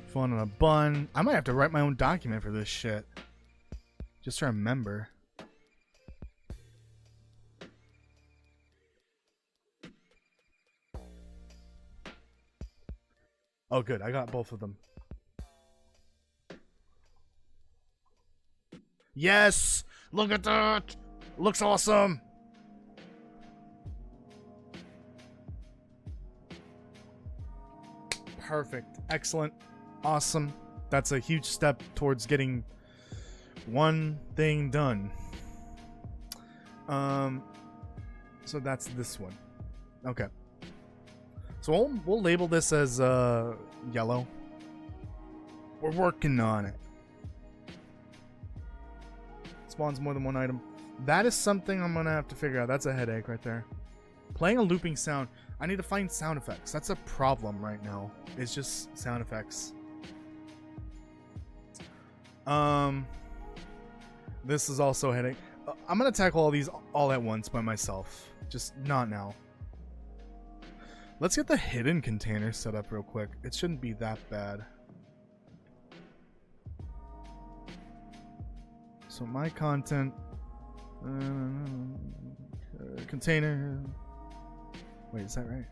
Fun on a bun. I might have to write my own document for this shit. Just to remember. Oh, good. I got both of them. Yes! Look at that! Looks awesome! Perfect. Excellent. Awesome. That's a huge step towards getting one thing done. So that's this one. Okay. So we'll label this as yellow. We're working on it. Spawns more than one item. That is something I'm gonna have to figure out. That's a headache right there. Playing a looping sound. I need to find sound effects. That's a problem right now. It's just sound effects. This is also a headache. I'm gonna tackle all these all at once by myself. Just not now. Let's get the hidden container set up real quick. It shouldn't be that bad. So my content container. Wait, is that right?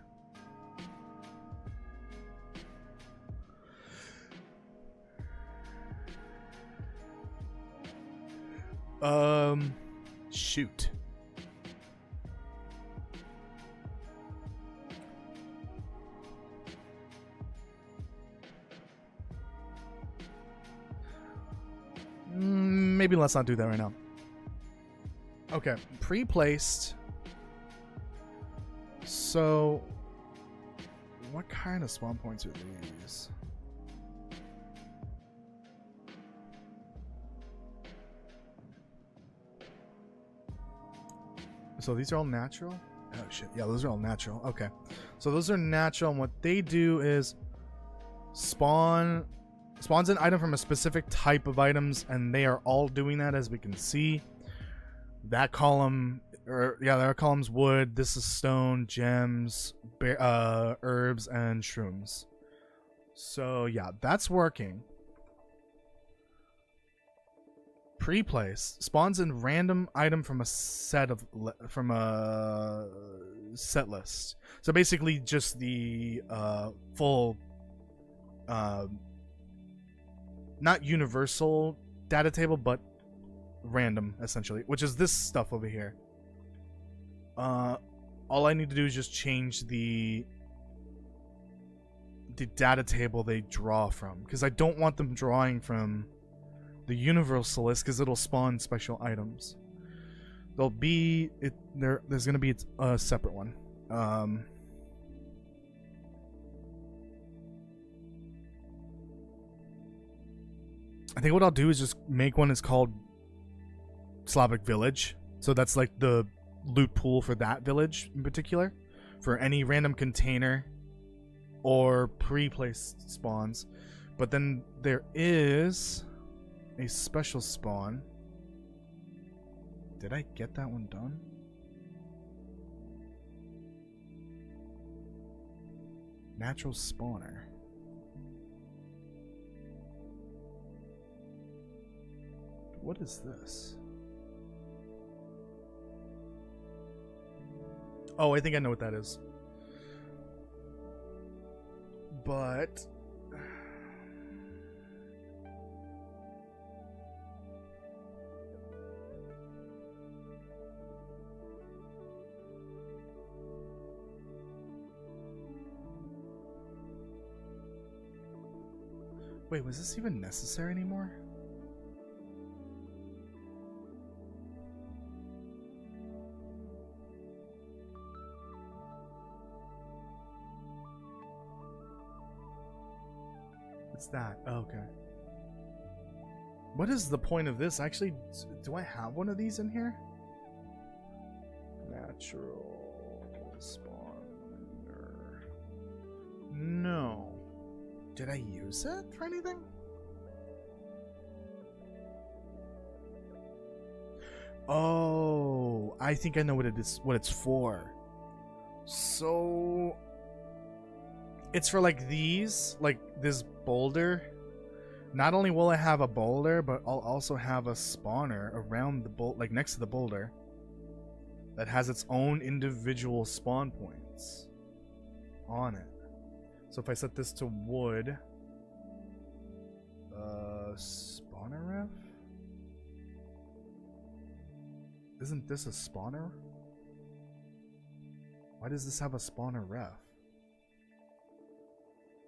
Shoot. Maybe let's not do that right now. Okay, pre-placed. So, what kind of spawn points are these? So these are all natural? Oh shit, yeah, those are all natural. Okay, so those are natural, and what they do is spawns an item from a specific type of items, and they are all doing that, as we can see. That column, or yeah, there are columns: wood. This is stone, gems, herbs, and shrooms. So yeah, that's working. Pre-place spawns a random item from a set list. So basically, just the full, not universal data table, but random, essentially, which is this stuff over here. All I need to do is just change the data table they draw from, because I don't want them drawing from the universal list, because it'll spawn special items. There'll be there's gonna be a separate one. I think what I'll do is just make one that's called Slavic Village. So that's like the loot pool for that village in particular, for any random container or pre-placed spawns. But then there is a special spawn. Did I get that one done? Natural spawner. What is this? Oh, I think I know what that is. But wait, was this even necessary anymore? What's that? Oh, okay. What is the point of this? Actually, do I have one of these in here? Natural spawner. No. Did I use it for anything? Oh, I think I know what it is, what it's for. So it's for like these, like this boulder. Not only will I have a boulder, but I'll also have a spawner around the like next to the boulder that has its own individual spawn points on it. So if I set this to wood, spawner ref? Isn't this a spawner? Why does this have a spawner ref?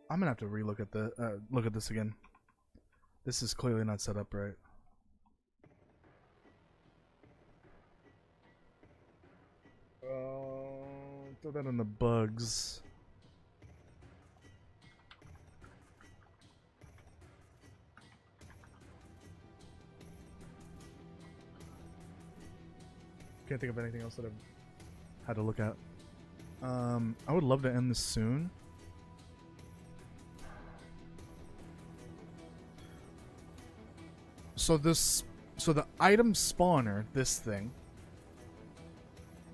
I'm gonna have to relook at the look at this again. This is clearly not set up right. Throw that on the bugs. Can't think of anything else that I've had to look at. I would love to end this soon. So the item spawner, this thing,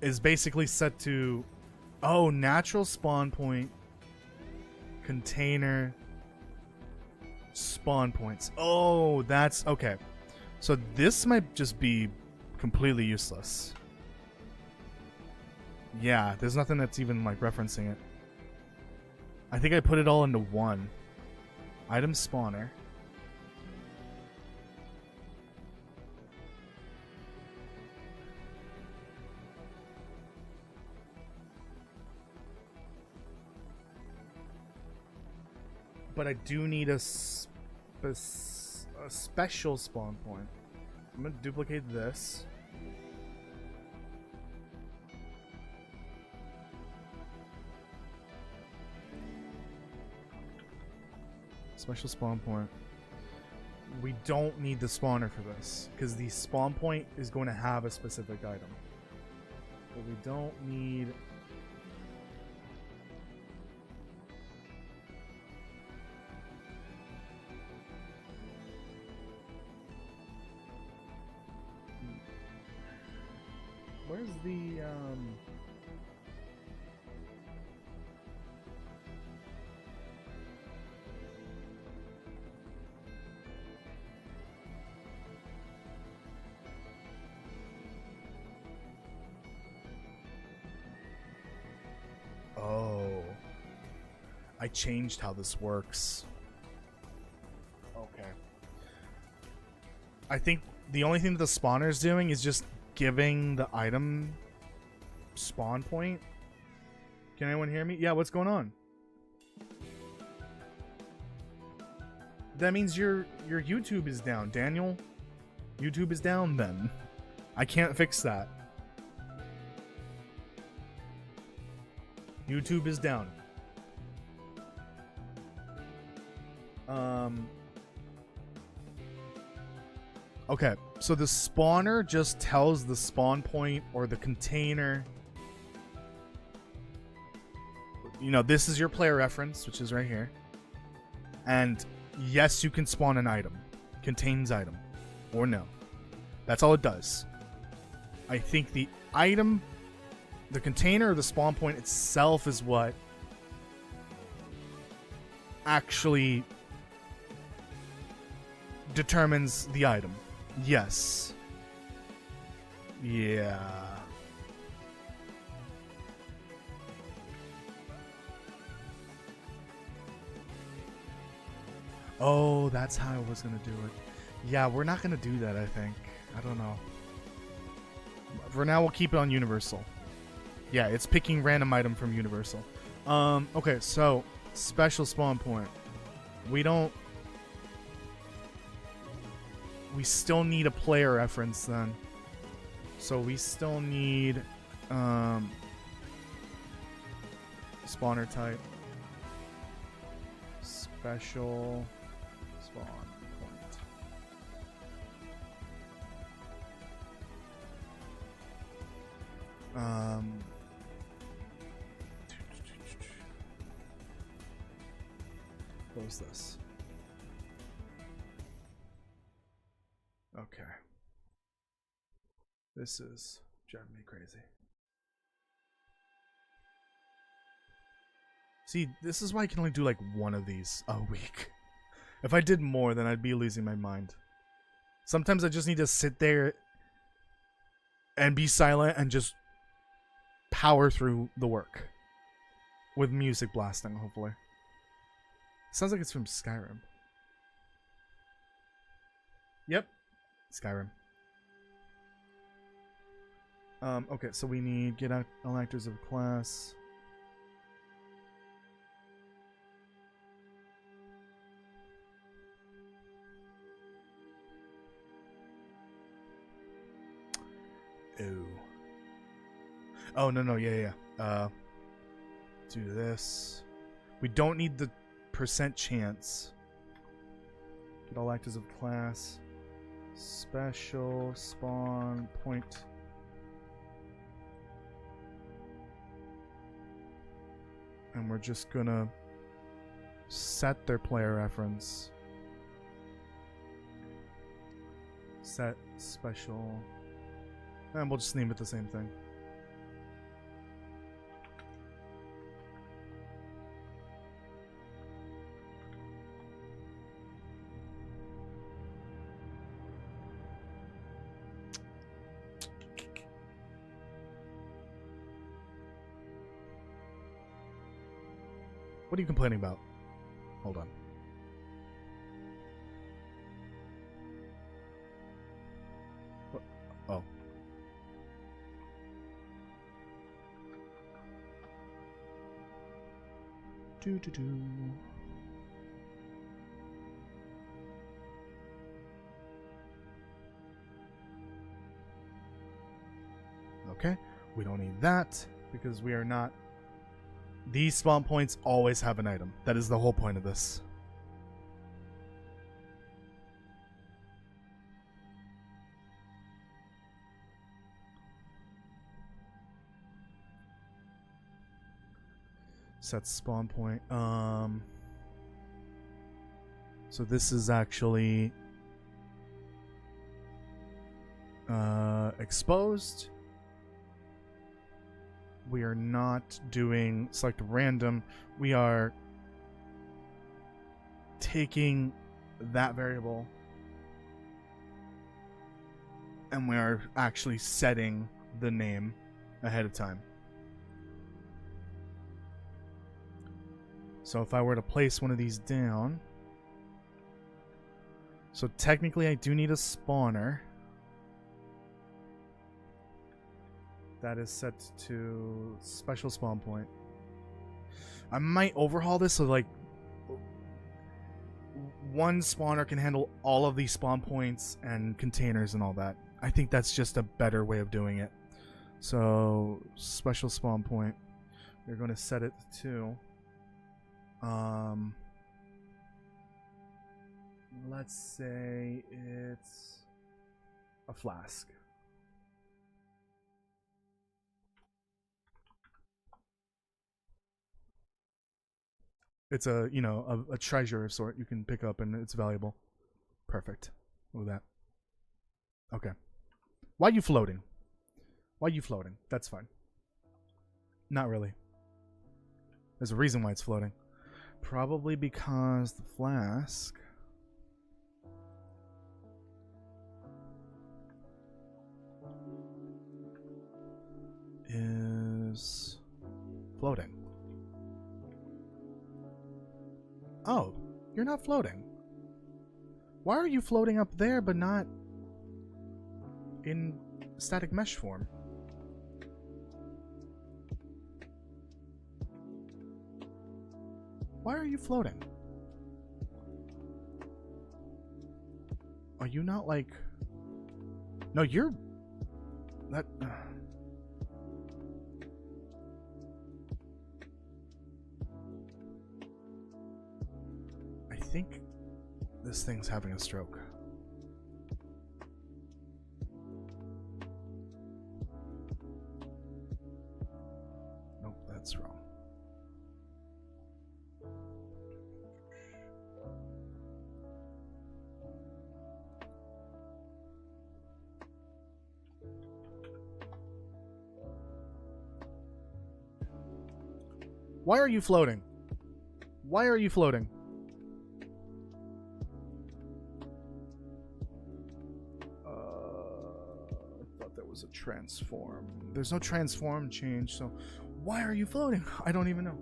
is basically set to, oh, natural spawn point, container, spawn points. Oh, that's okay. So this might just be completely useless. Yeah, there's nothing that's even like referencing it. I think I put it all into one. Item spawner. But I do need a special spawn point. I'm gonna duplicate this. Special spawn point. We don't need the spawner for this, because the spawn point is going to have a specific item. But we don't need... Where's the, Oh. I changed how this works. Okay. I think the only thing that the spawner is doing is just giving the item spawn point. Can anyone hear me? Yeah, what's going on? That means your YouTube is down, Daniel. YouTube is down then. I can't fix that. YouTube is down. Okay, so the spawner just tells the spawn point or the container. You know, this is your player reference, which is right here. And yes, you can spawn an item. Contains item. Or no. That's all it does. I think the item, the container or the spawn point itself is what actually determines the item. Yes. Yeah. Oh, that's how I was gonna do it. Yeah, we're not gonna do that, I think. I don't know. For now, we'll keep it on Universal. Yeah, it's picking random item from Universal. Okay, so special spawn point. We still need a player reference then. So we still need spawner type. Special spawn point. close this. Okay. This is driving me crazy. See, this is why I can only do like one of these a week. If I did more, then I'd be losing my mind. Sometimes I just need to sit there and be silent and just power through the work. With music blasting, hopefully. Sounds like it's from Skyrim. Yep. Skyrim. Okay, so we need get out all actors of class. Ooh. Oh, no, yeah. Do this. We don't need the percent chance. Get all actors of class. Special spawn point. And we're just gonna set their player reference. Set special. And we'll just name it the same thing. What are you complaining about? Hold on. What? Oh. Do. Okay, we don't need that because we are not. These spawn points always have an item. That is the whole point of this. Set spawn point. So this is actually exposed. We are not doing select random. We are taking that variable and we are actually setting the name ahead of time. So if I were to place one of these down, so technically I do need a spawner. That is set to special spawn point. I might overhaul this so like one spawner can handle all of these spawn points and containers and all that. I think that's just a better way of doing it. So special spawn point, we're going to set it to let's say it's a flask. It's a, you know, a treasure of sort you can pick up and it's valuable. Perfect. Look at that. Okay. Why are you floating? Why are you floating? That's fine. Not really. There's a reason why it's floating. Probably because the flask is floating. Oh, you're not floating. Why are you floating up there but not in static mesh form? Why are you floating? Are you not like... No, you're... That... I think this thing's having a stroke. Nope, that's wrong. Why are you floating? Why are you floating? I thought there was a transform. There's no transform change, so why are you floating? I don't even know.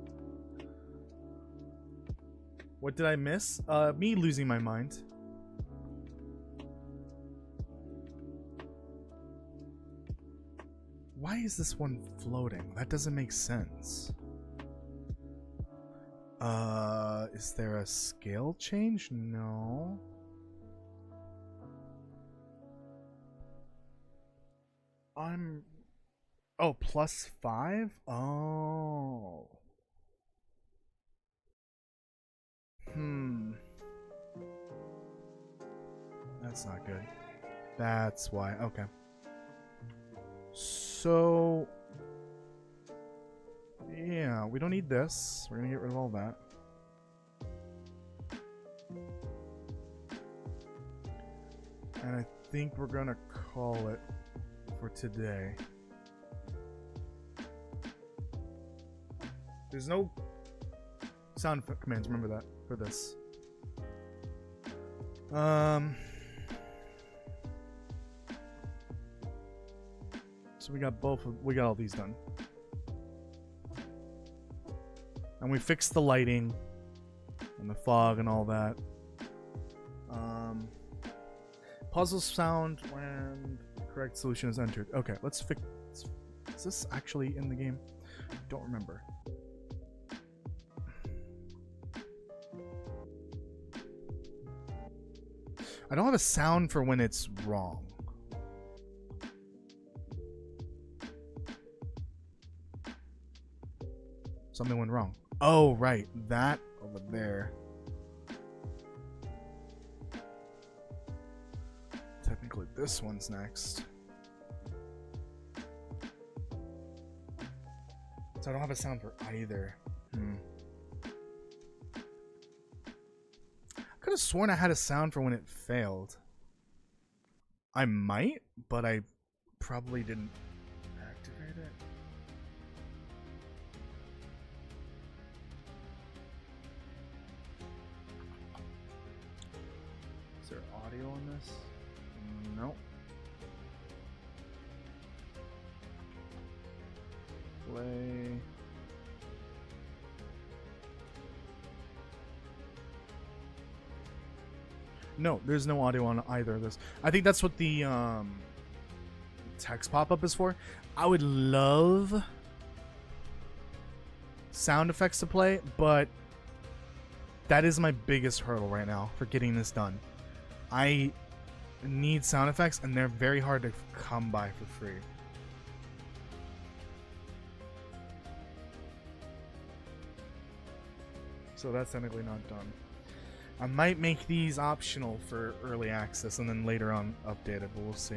What did I miss? Me losing my mind. Why is this one floating? That doesn't make sense. Is there a scale change? No. Oh, +5? Oh. That's not good. That's why. Okay. So... yeah, we don't need this. We're gonna get rid of all that. And I think we're gonna call it for today. There's no sound commands, remember that, for this. So we got we got all these done. And we fixed the lighting and the fog and all that. Puzzle sound when the correct solution is entered. Okay, let's fix. Is this actually in the game? I don't remember. I don't have a sound for when it's wrong. Something went wrong. Oh, right. That over there. Technically, this one's next. So I don't have a sound for either. I could have sworn I had a sound for when it failed. I might, but I probably didn't activate it. Is there audio on this? Nope. Play. No, there's no audio on either of this. I think that's what the text pop-up is for. I would love sound effects to play, but that is my biggest hurdle right now for getting this done. I need sound effects, and they're very hard to come by for free. So that's technically not done. I might make these optional for early access and then later on update it, but we'll see.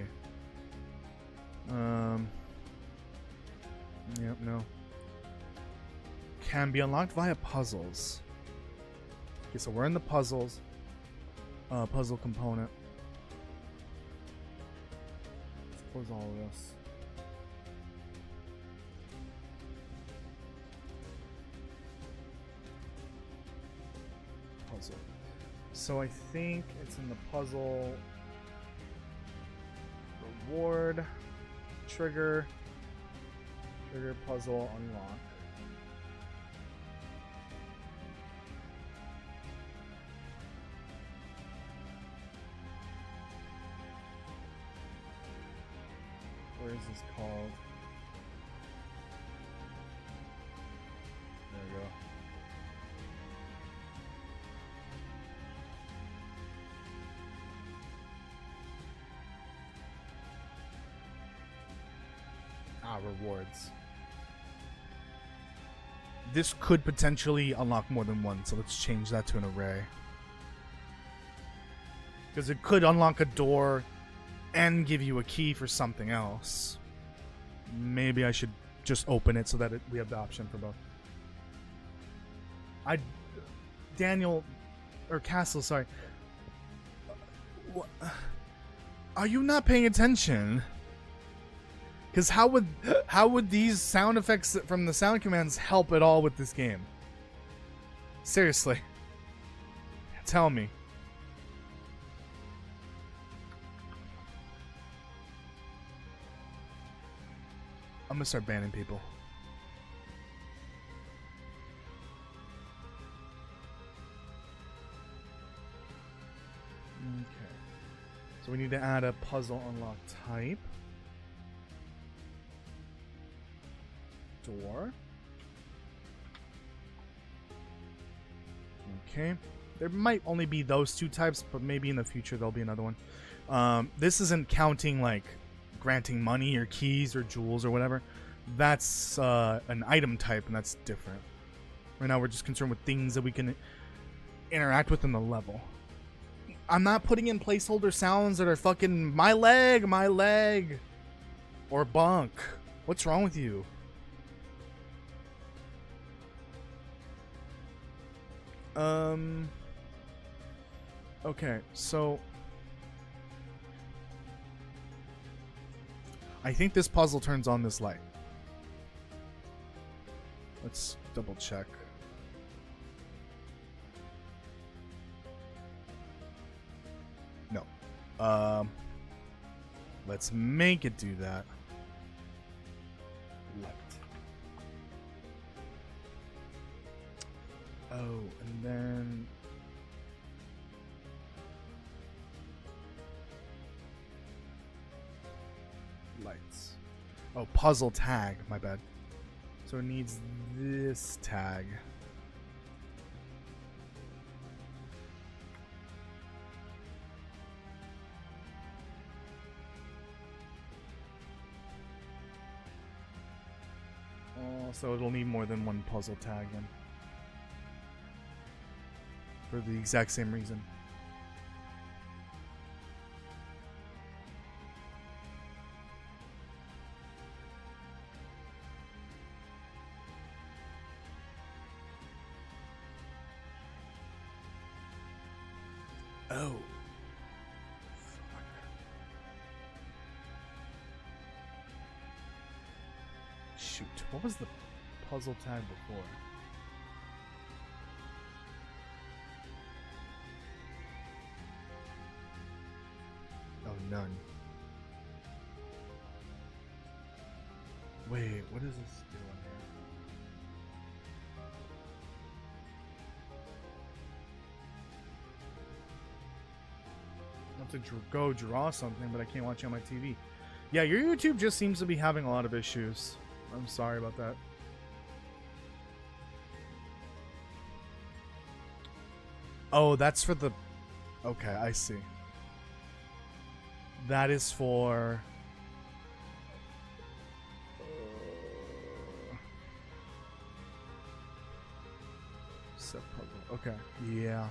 Yep, no. Can be unlocked via puzzles. Okay, so we're in the puzzles. Puzzle component. Let's close all of this. Puzzle. So I think it's in the puzzle. Reward. Trigger. Trigger puzzle unlock. Where is this called? There we go. Rewards. This could potentially unlock more than one, so let's change that to an array. Because it could unlock a door and give you a key for something else. Maybe I should just open it so that we have the option for both. Daniel, or Castle, sorry. Are you not paying attention? Because how would these sound effects from the sound commands help at all with this game? Seriously. Tell me. I'm gonna start banning people. Okay. So we need to add a puzzle unlock type. Door. Okay. There might only be those two types, but maybe in the future there'll be another one. This isn't counting like granting money or keys or jewels or whatever. That's an item type, and that's different. Right now we're just concerned with things that we can interact with in the level. I'm not putting in placeholder sounds that are fucking my leg, or bunk. What's wrong with you? Okay, so I think this puzzle turns on this light. Let's double check. No. Let's make it do that. Light. Oh, and then lights. Oh, puzzle tag, my bad. So it needs this tag. Oh, so it'll need more than one puzzle tag then. For the exact same reason. Oh. Fuck. Shoot. What was the puzzle tag before? Oh, none. Wait, what does this do on here? I have to go draw something, but I can't watch it on my TV. Yeah, your YouTube just seems to be having a lot of issues. I'm sorry about that. Oh, that's for the... Okay, I see. That is for... Set puzzle. Okay, yeah.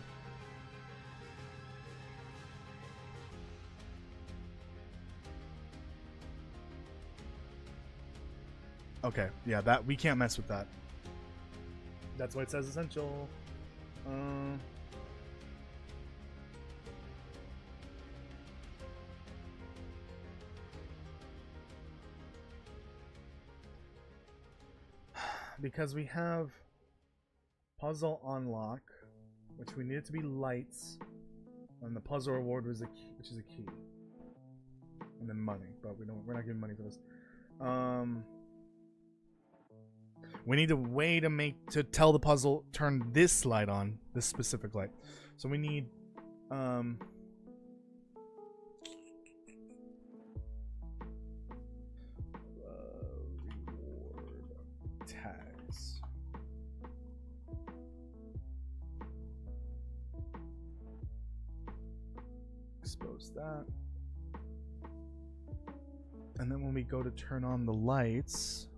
Okay, yeah, that we can't mess with that. That's why it says essential. Because we have puzzle unlock, which we need it to be lights, and the puzzle reward was a key, which is a key, and then money. But we're not giving money for this. We need a way to tell the puzzle turn this light on, this specific light. So we need reward tags. Expose that. And then when we go to turn on the lights,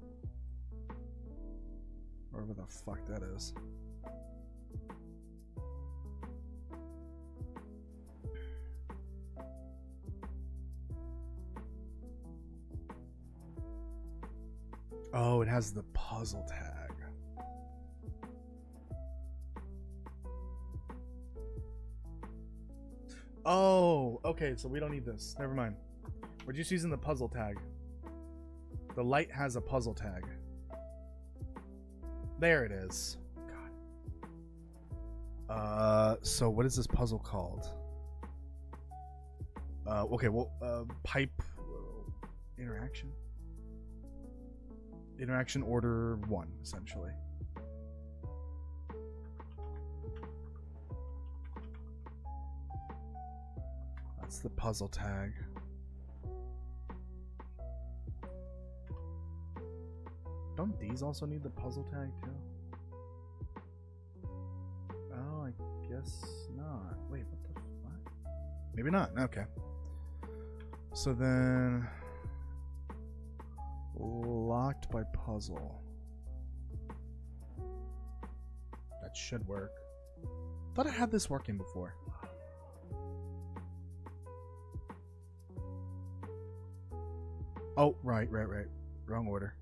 wherever the fuck that is. Oh, it has the puzzle tag. Oh, okay, so we don't need this. Never mind. We're just using the puzzle tag. The light has a puzzle tag. There it is. God. So what is this puzzle called? Okay, well, pipe interaction. Interaction order 1, essentially. That's the puzzle tag. Don't these also need the puzzle tag too? Oh, I guess not. Wait, what the fuck? Maybe not. Okay. So then... locked by puzzle. That should work. Thought I had this working before. Oh, right. Wrong order.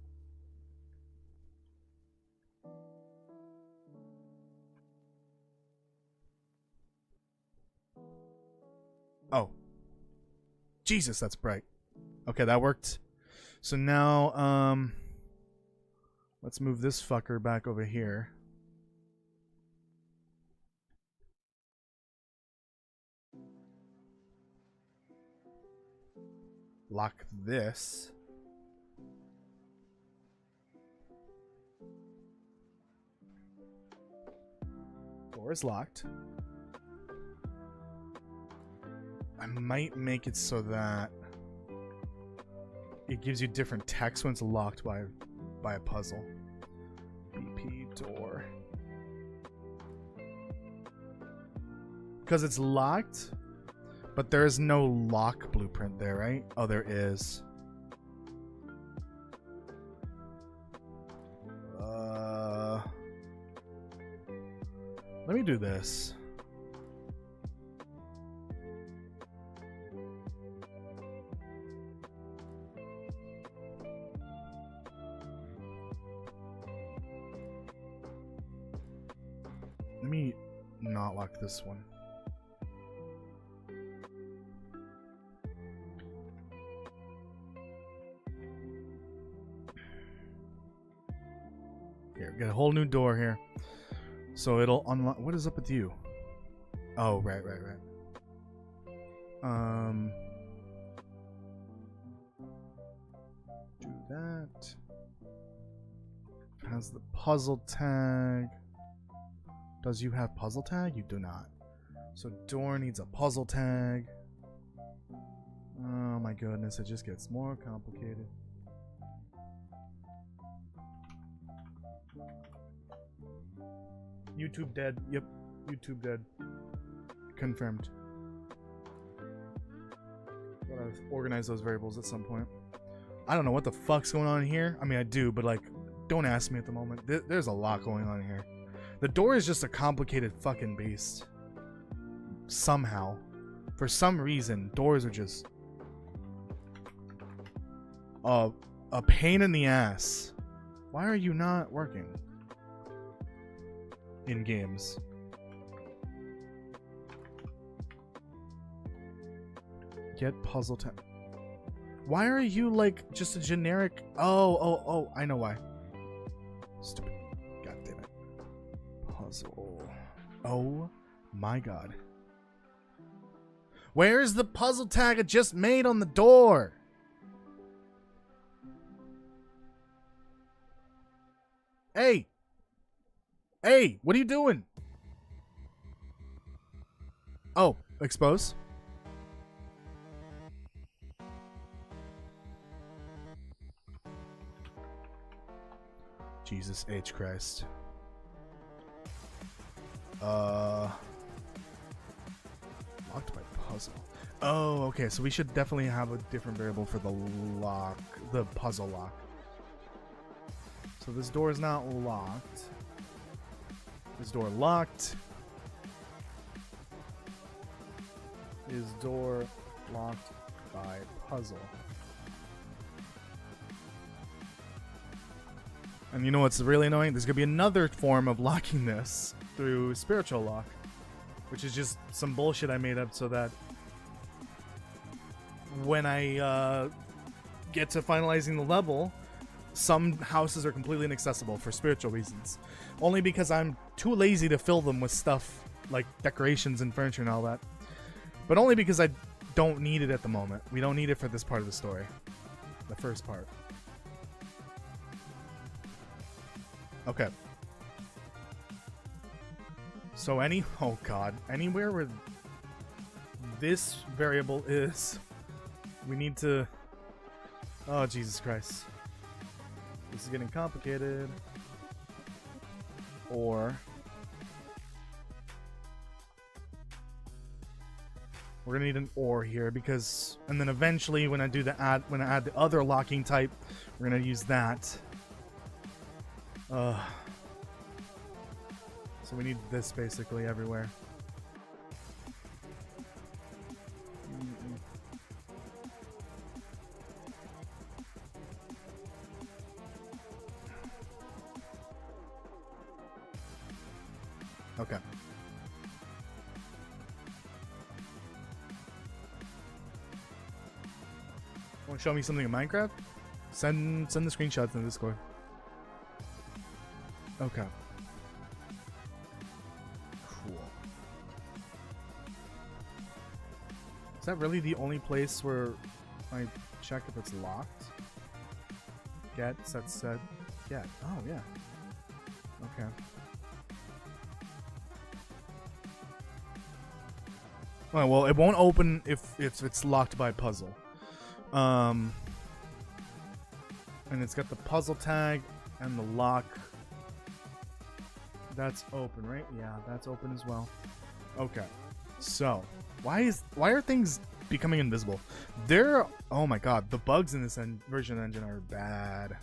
Oh. Jesus, that's bright. Okay, that worked. So now, let's move this fucker back over here. Lock this. Door is locked. I might make it so that it gives you different text when it's locked by a puzzle. BP door. Because it's locked, but there is no lock blueprint there, right? Oh, there is. Let me do this. Let me not lock this one. Here, get a whole new door here. So it'll unlock. What is up with you? Oh, right. Do that. Has the puzzle tag. Does you have puzzle tag? You do not. So door needs a puzzle tag. Oh my goodness, it just gets more complicated. YouTube dead. Yep, YouTube dead. Confirmed. Gotta organize those variables at some point. I don't know what the fuck's going on here. I mean, I do, but like, don't ask me at the moment. There's a lot going on here. The door is just a complicated fucking beast. Somehow. For some reason, doors are just... a pain in the ass. Why are you not working? In games. Get puzzle tag. Why are you like just a generic... Oh, I know why. Stupid. God damn it. Puzzle. Oh my god. Where's the puzzle tag I just made on the door? Hey! Hey, what are you doing? Oh, expose. Jesus H. Christ. Locked by puzzle. Oh, okay, so we should definitely have a different variable for the lock, the puzzle lock. So this door is not locked. Is door locked? Is door locked by puzzle? And you know what's really annoying? There's gonna be another form of locking this through spiritual lock, which is just some bullshit I made up so that when I get to finalizing the level, some houses are completely inaccessible for spiritual reasons. Only because I'm too lazy to fill them with stuff like decorations and furniture and all that. But only because I don't need it at the moment. We don't need it for this part of the story. The first part. Okay. So oh god, anywhere where this variable is, we need to, oh Jesus Christ. This is getting complicated. Or we're gonna need an or here because, and then eventually when I do the add, when I add the other locking type, we're gonna use that. So we need this basically everywhere. Okay. Want to show me something in Minecraft? Send the screenshots in the Discord. Okay. Cool. Is that really the only place where I check if it's locked? Get, set, get. Oh, yeah. Okay. Oh, well, it won't open if it's locked by puzzle. And it's got the puzzle tag and the lock. That's open, right? Yeah, that's open as well. Okay. So, why are things becoming invisible? Oh my god, the bugs in this version engine are bad.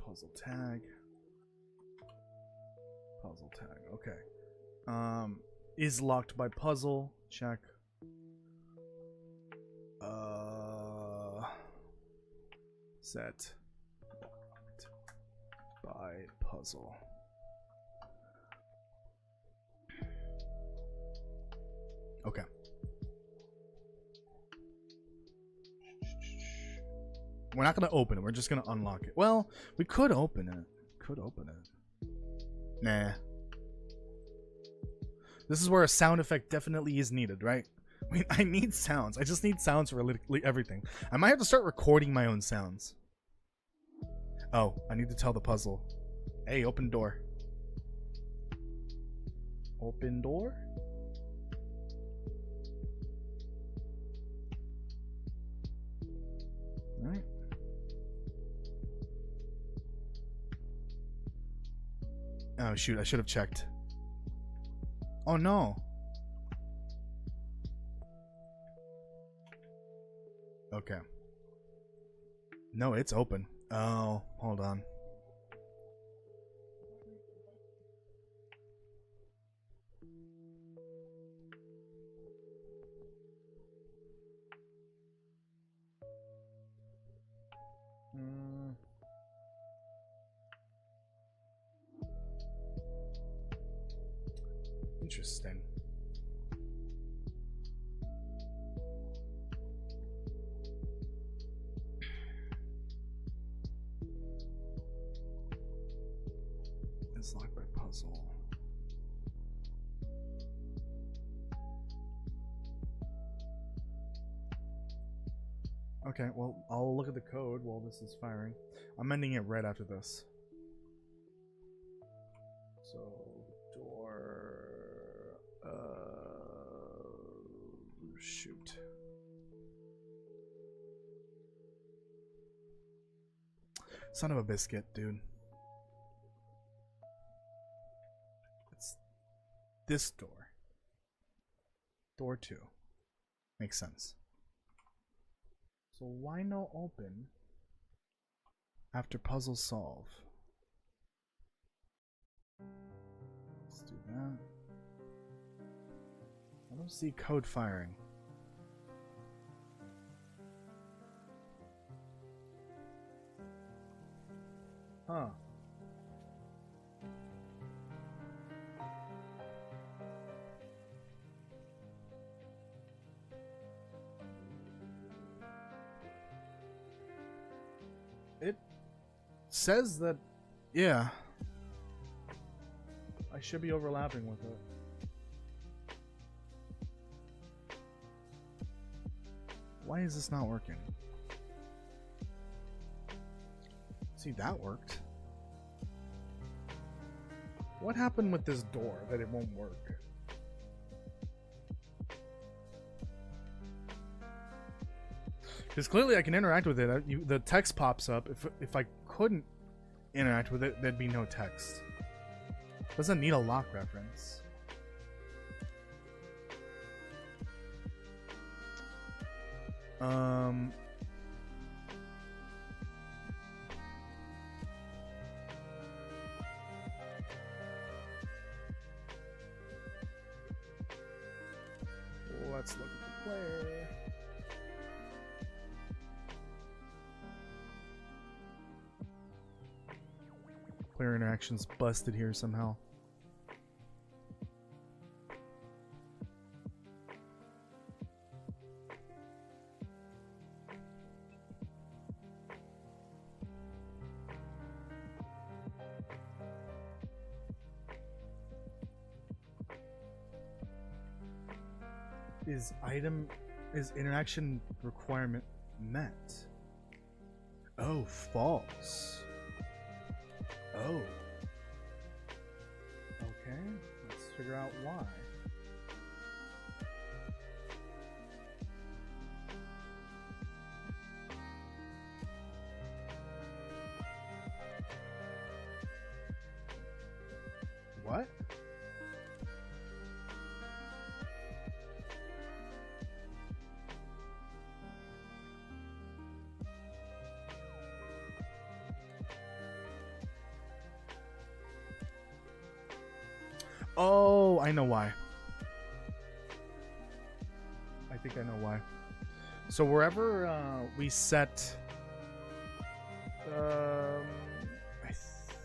Puzzle tag. Puzzle tag. Okay. Is locked by puzzle. Check. Set locked by puzzle. Okay. We're not gonna open it. We're just gonna unlock it. Well, we could open it. Could open it. Nah. This is where a sound effect definitely is needed, right? I mean, I need sounds. I just need sounds for literally everything. I might have to start recording my own sounds. Oh, I need to tell the puzzle. Hey, open door. Open door? Alright. Oh shoot, I should have checked. Oh no. Okay. No, it's open. Oh, hold on. Interesting. It's locked by puzzle. Okay, well, I'll look at the code while this is firing. I'm ending it right after this. So, door... shoot. Son of a biscuit, dude. It's this door. Door 2. Makes sense. So why no open after puzzle solve? Let's do that. I don't see code firing. Huh. says that, yeah. I should be overlapping with it. Why is this not working? See, that worked. What happened with this door that it won't work? Because clearly I can interact with it. The text pops up. If I couldn't interact with it, there'd be no text. Doesn't need a lock reference. Let's look at the player. Player interaction's busted here somehow. Is interaction requirement met? Oh, false. Oh. Okay, let's figure out why. What? Oh, I know why. I think I know why. So wherever we set, I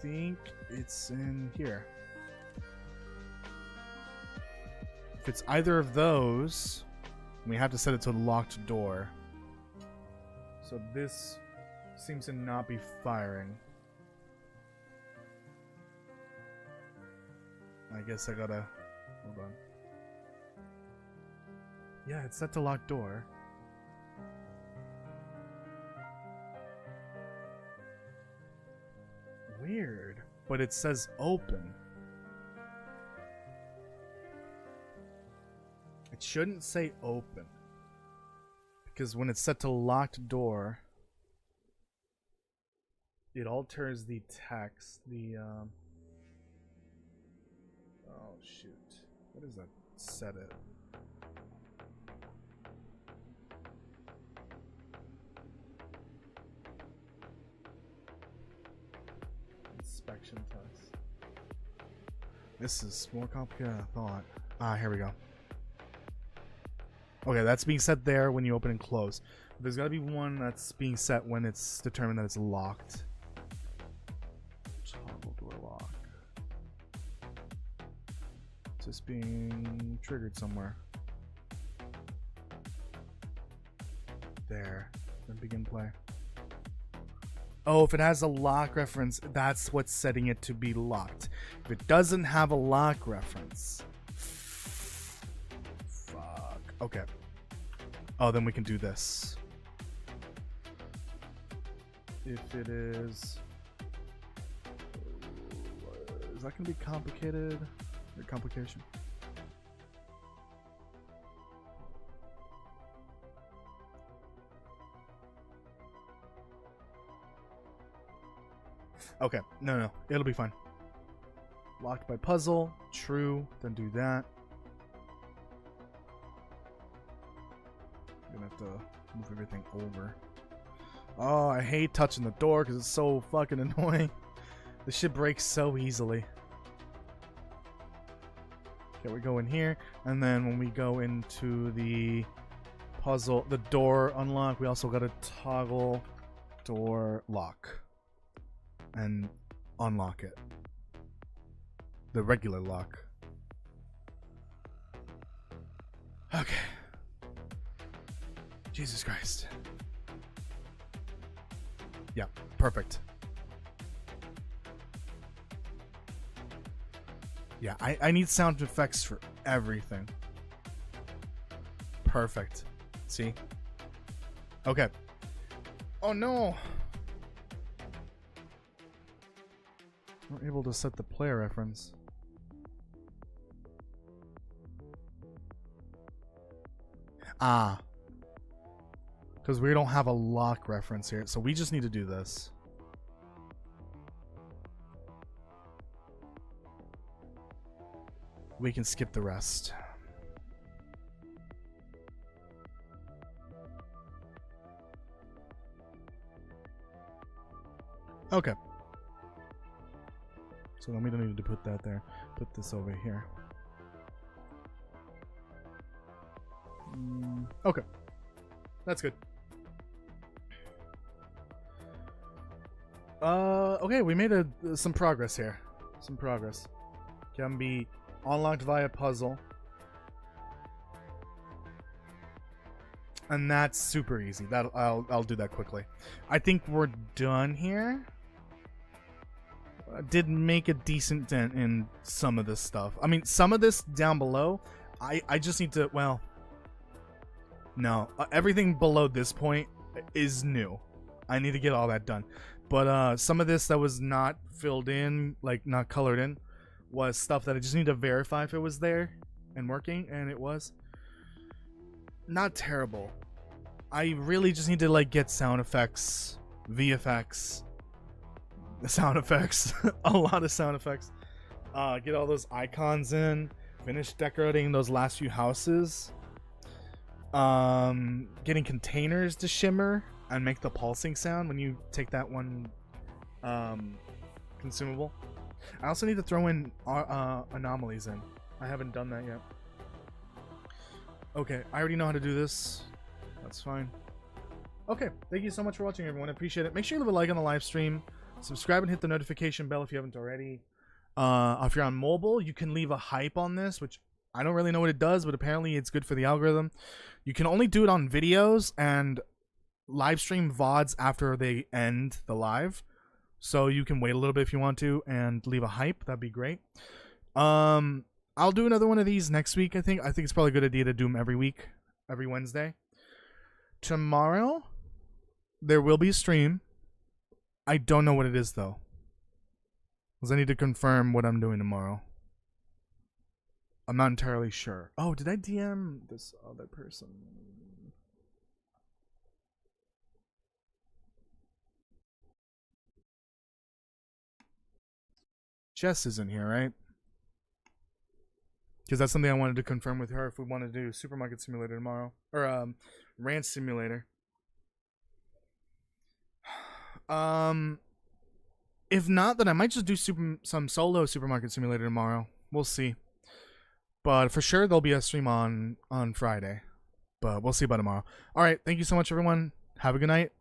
think it's in here. If it's either of those, we have to set it to the locked door. So this seems to not be firing. I guess I gotta... Hold on. Yeah, it's set to locked door. Weird. But it says open. It shouldn't say open. Because when it's set to locked door, it alters the text. Oh shoot. What is that? Set it. Inspection test. This is more complicated than I thought. Ah, here we go. Okay, that's being set there when you open and close. There's gotta be one that's being set when it's determined that it's locked. Toggle door lock. It's just being triggered somewhere. There. Then begin play. Oh, if it has a lock reference, that's what's setting it to be locked. If it doesn't have a lock reference... Fuck. Okay. Oh, then we can do this. If it is... Is that going to be complicated? Or complication? Okay, no, it'll be fine. Locked by puzzle, true, then do that. I'm gonna have to move everything over. Oh, I hate touching the door because it's so fucking annoying. This shit breaks so easily. Okay, we go in here, and then when we go into the puzzle, the door unlock, we also gotta toggle door lock. And unlock it. The regular lock. Okay. Jesus Christ. Yeah, perfect. Yeah, I need sound effects for everything. Perfect. See? Okay. Oh no! We're able to set the player reference. Ah. Because we don't have a lock reference here, so we just need to do this. We can skip the rest. Okay. So then we don't need to put that there. Put this over here. Okay. That's good. Okay, we made some progress here. Some progress. Can be unlocked via puzzle. And that's super easy. I'll do that quickly. I think we're done here. I did make a decent dent in some of this stuff. I mean, some of this down below, I just need to, well, no. Everything below this point is new. I need to get all that done. But some of this that was not filled in, like not colored in, was stuff that I just need to verify if it was there and working, and it was. Not terrible. I really just need to like get sound effects, VFX, sound effects, a lot of sound effects. Get all those icons in, finish decorating those last few houses. Getting containers to shimmer and make the pulsing sound when you take that one consumable. I also need to throw in anomalies in. I haven't done that yet. Okay, I already know how to do this. That's fine. Okay, thank you so much for watching, everyone. I appreciate it. Make sure you leave a like on the live stream. Subscribe and hit the notification bell if you haven't already. If you're on mobile, you can leave a hype on this, which I don't really know what it does, but apparently it's good for the algorithm. You can only do it on videos and live stream VODs after they end the live. So you can wait a little bit if you want to and leave a hype. That'd be great. I'll do another one of these next week, I think. I think it's probably a good idea to do them every week, every Wednesday. Tomorrow, there will be a stream. I don't know what it is, though. Because I need to confirm what I'm doing tomorrow. I'm not entirely sure. Oh, did I DM this other person? Jess isn't here, right? Because that's something I wanted to confirm with her if we want to do Supermarket Simulator tomorrow. Or, Ranch Simulator. If not, then I might just do some solo Supermarket Simulator tomorrow. We'll see. But for sure, there'll be a stream on Friday. But we'll see about tomorrow. Alright, thank you so much, everyone. Have a good night.